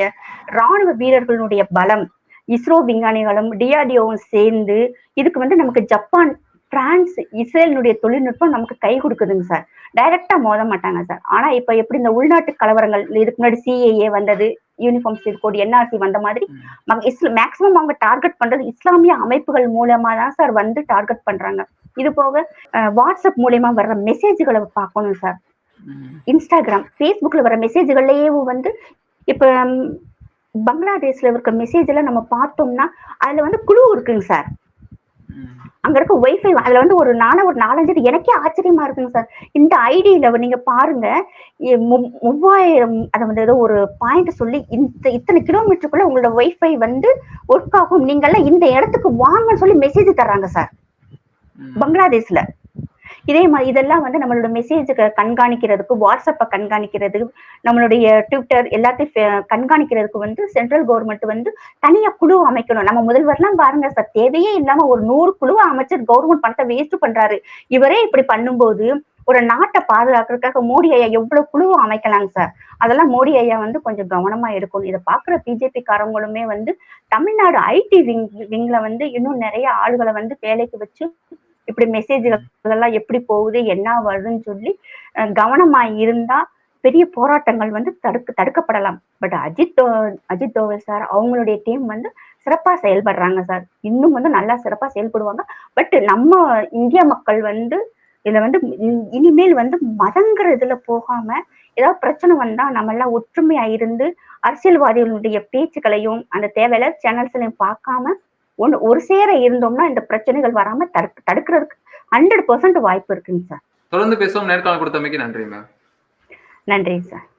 ராணுவ வீரர்களுடைய பலம், இஸ்ரோ விஞ்ஞானிகளும் டிஆர்டிஓவும் சேர்ந்து இதுக்கு வந்து நமக்கு ஜப்பான், பிரான்ஸ், இஸ்ரேலினுடைய தொழில்நுட்பம் நமக்கு கை கொடுக்குதுங்க சார். டைரக்டா மோத மாட்டாங்க சார். ஆனா இப்ப எப்படி இந்த உள்நாட்டு கலவரங்கள், இதுக்கு முன்னாடி சிஏஏ வந்தது, யூனிஃபார்ம் சிவில் கோட், என்ஆர்சி வந்த மாதிரி மேக்சிமம் அவங்க டார்கெட் பண்றது இஸ்லாமிய அமைப்புகள் மூலமா தான் சார் வந்து டார்கெட் பண்றாங்க. இது போக வாட்ஸ்அப் மூலியமா வர்ற மெசேஜ்களை பார்க்கணும் சார். இன்ஸ்டாகிராம், பேஸ்புக்ல வர மெசேஜ்கள்லயே வந்து இப்ப பங்களாதேஷ்ல இருக்க மெசேஜ் எல்லாம் நம்ம பார்த்தோம்னா அதுல வந்து குழு இருக்குங்க சார். அங்க இருக்க வைஃபை அதுல வந்து ஒரு 4-5 எனக்கே ஆச்சரியமா இருக்குங்க சார். இந்த ஐடியில நீங்க பாருங்க 3000 அதை வந்து ஏதோ ஒரு பாயிண்ட் சொல்லி இத்தனை கிலோமீட்டருக்குள்ள உங்களோட வைஃபை வந்து ஒர்க் ஆகும், நீங்க எல்லாம் இந்த இடத்துக்கு வாங்கன்னு சொல்லி மெசேஜ் தர்றாங்க சார் பங்களாதேஷ்ல. இதே மாதிரி இதெல்லாம் வந்து நம்மளோட மெசேஜ் கண்காணிக்கிறதுக்கு, வாட்ஸ்அப்பை கண்காணிக்கிறது, நம்மளுடைய ட்விட்டர் எல்லாத்தையும் கண்காணிக்கிறதுக்கு வந்து சென்ட்ரல் கவர்மெண்ட் வந்து தனியா குழு அமைக்கணும். நம்ம முதல்வர்லாம் பாருங்க சார், தேவையே இல்லாம ஒரு 100 குழுவை அமைச்சு கவர்மெண்ட் பணத்தை வேஸ்ட் பண்றாரு. இவரே இப்படி பண்ணும்போது ஒரு நாட்டை பாதுகாக்கிறதுக்காக மோடி ஐயா எவ்வளவு குழுவை அமைக்கலாங்க சார். அதெல்லாம் மோடி ஐயா வந்து கொஞ்சம் கவனமா எடுக்கணும். இதை பாக்குற பிஜேபி காரங்களுமே வந்து தமிழ்நாடு ஐடி விங்ல வந்து இன்னும் நிறைய ஆளுகளை வந்து வேலைக்கு வச்சு இப்படி மெசேஜ்கள் இதெல்லாம் எப்படி போகுது, என்ன வருதுன்னு சொல்லி கவனமா இருந்தா பெரிய போராட்டங்கள் வந்து தடுக்கப்படலாம். பட் அஜித் தோவல் சார் அவங்களுடைய டீம் வந்து சிறப்பா செயல்படுறாங்க சார். இன்னும் வந்து நல்லா சிறப்பா செயல்படுவாங்க. பட் நம்ம இந்திய மக்கள் வந்து இதுல வந்து இனிமேல் வந்து மதங்கிற இதுல போகாம ஏதாவது பிரச்சனை வந்தா நம்ம எல்லாம் ஒற்றுமையா இருந்து அரசியல்வாதிகளுடைய பேச்சுக்களையும் அந்த தேவையில்ல சேனல்ஸ்லையும் பார்க்காம ஒரு சேர இருந்தோம்னா இந்த பிரச்சனைகள் வராம தடுக்கிறதுக்கு 100% வாய்ப்பு இருக்குங்க சார். தொடர்ந்து பேசுவோம். நேர்காணல் கொடுத்தமைக்கு நன்றி மேம். நன்றி சார்.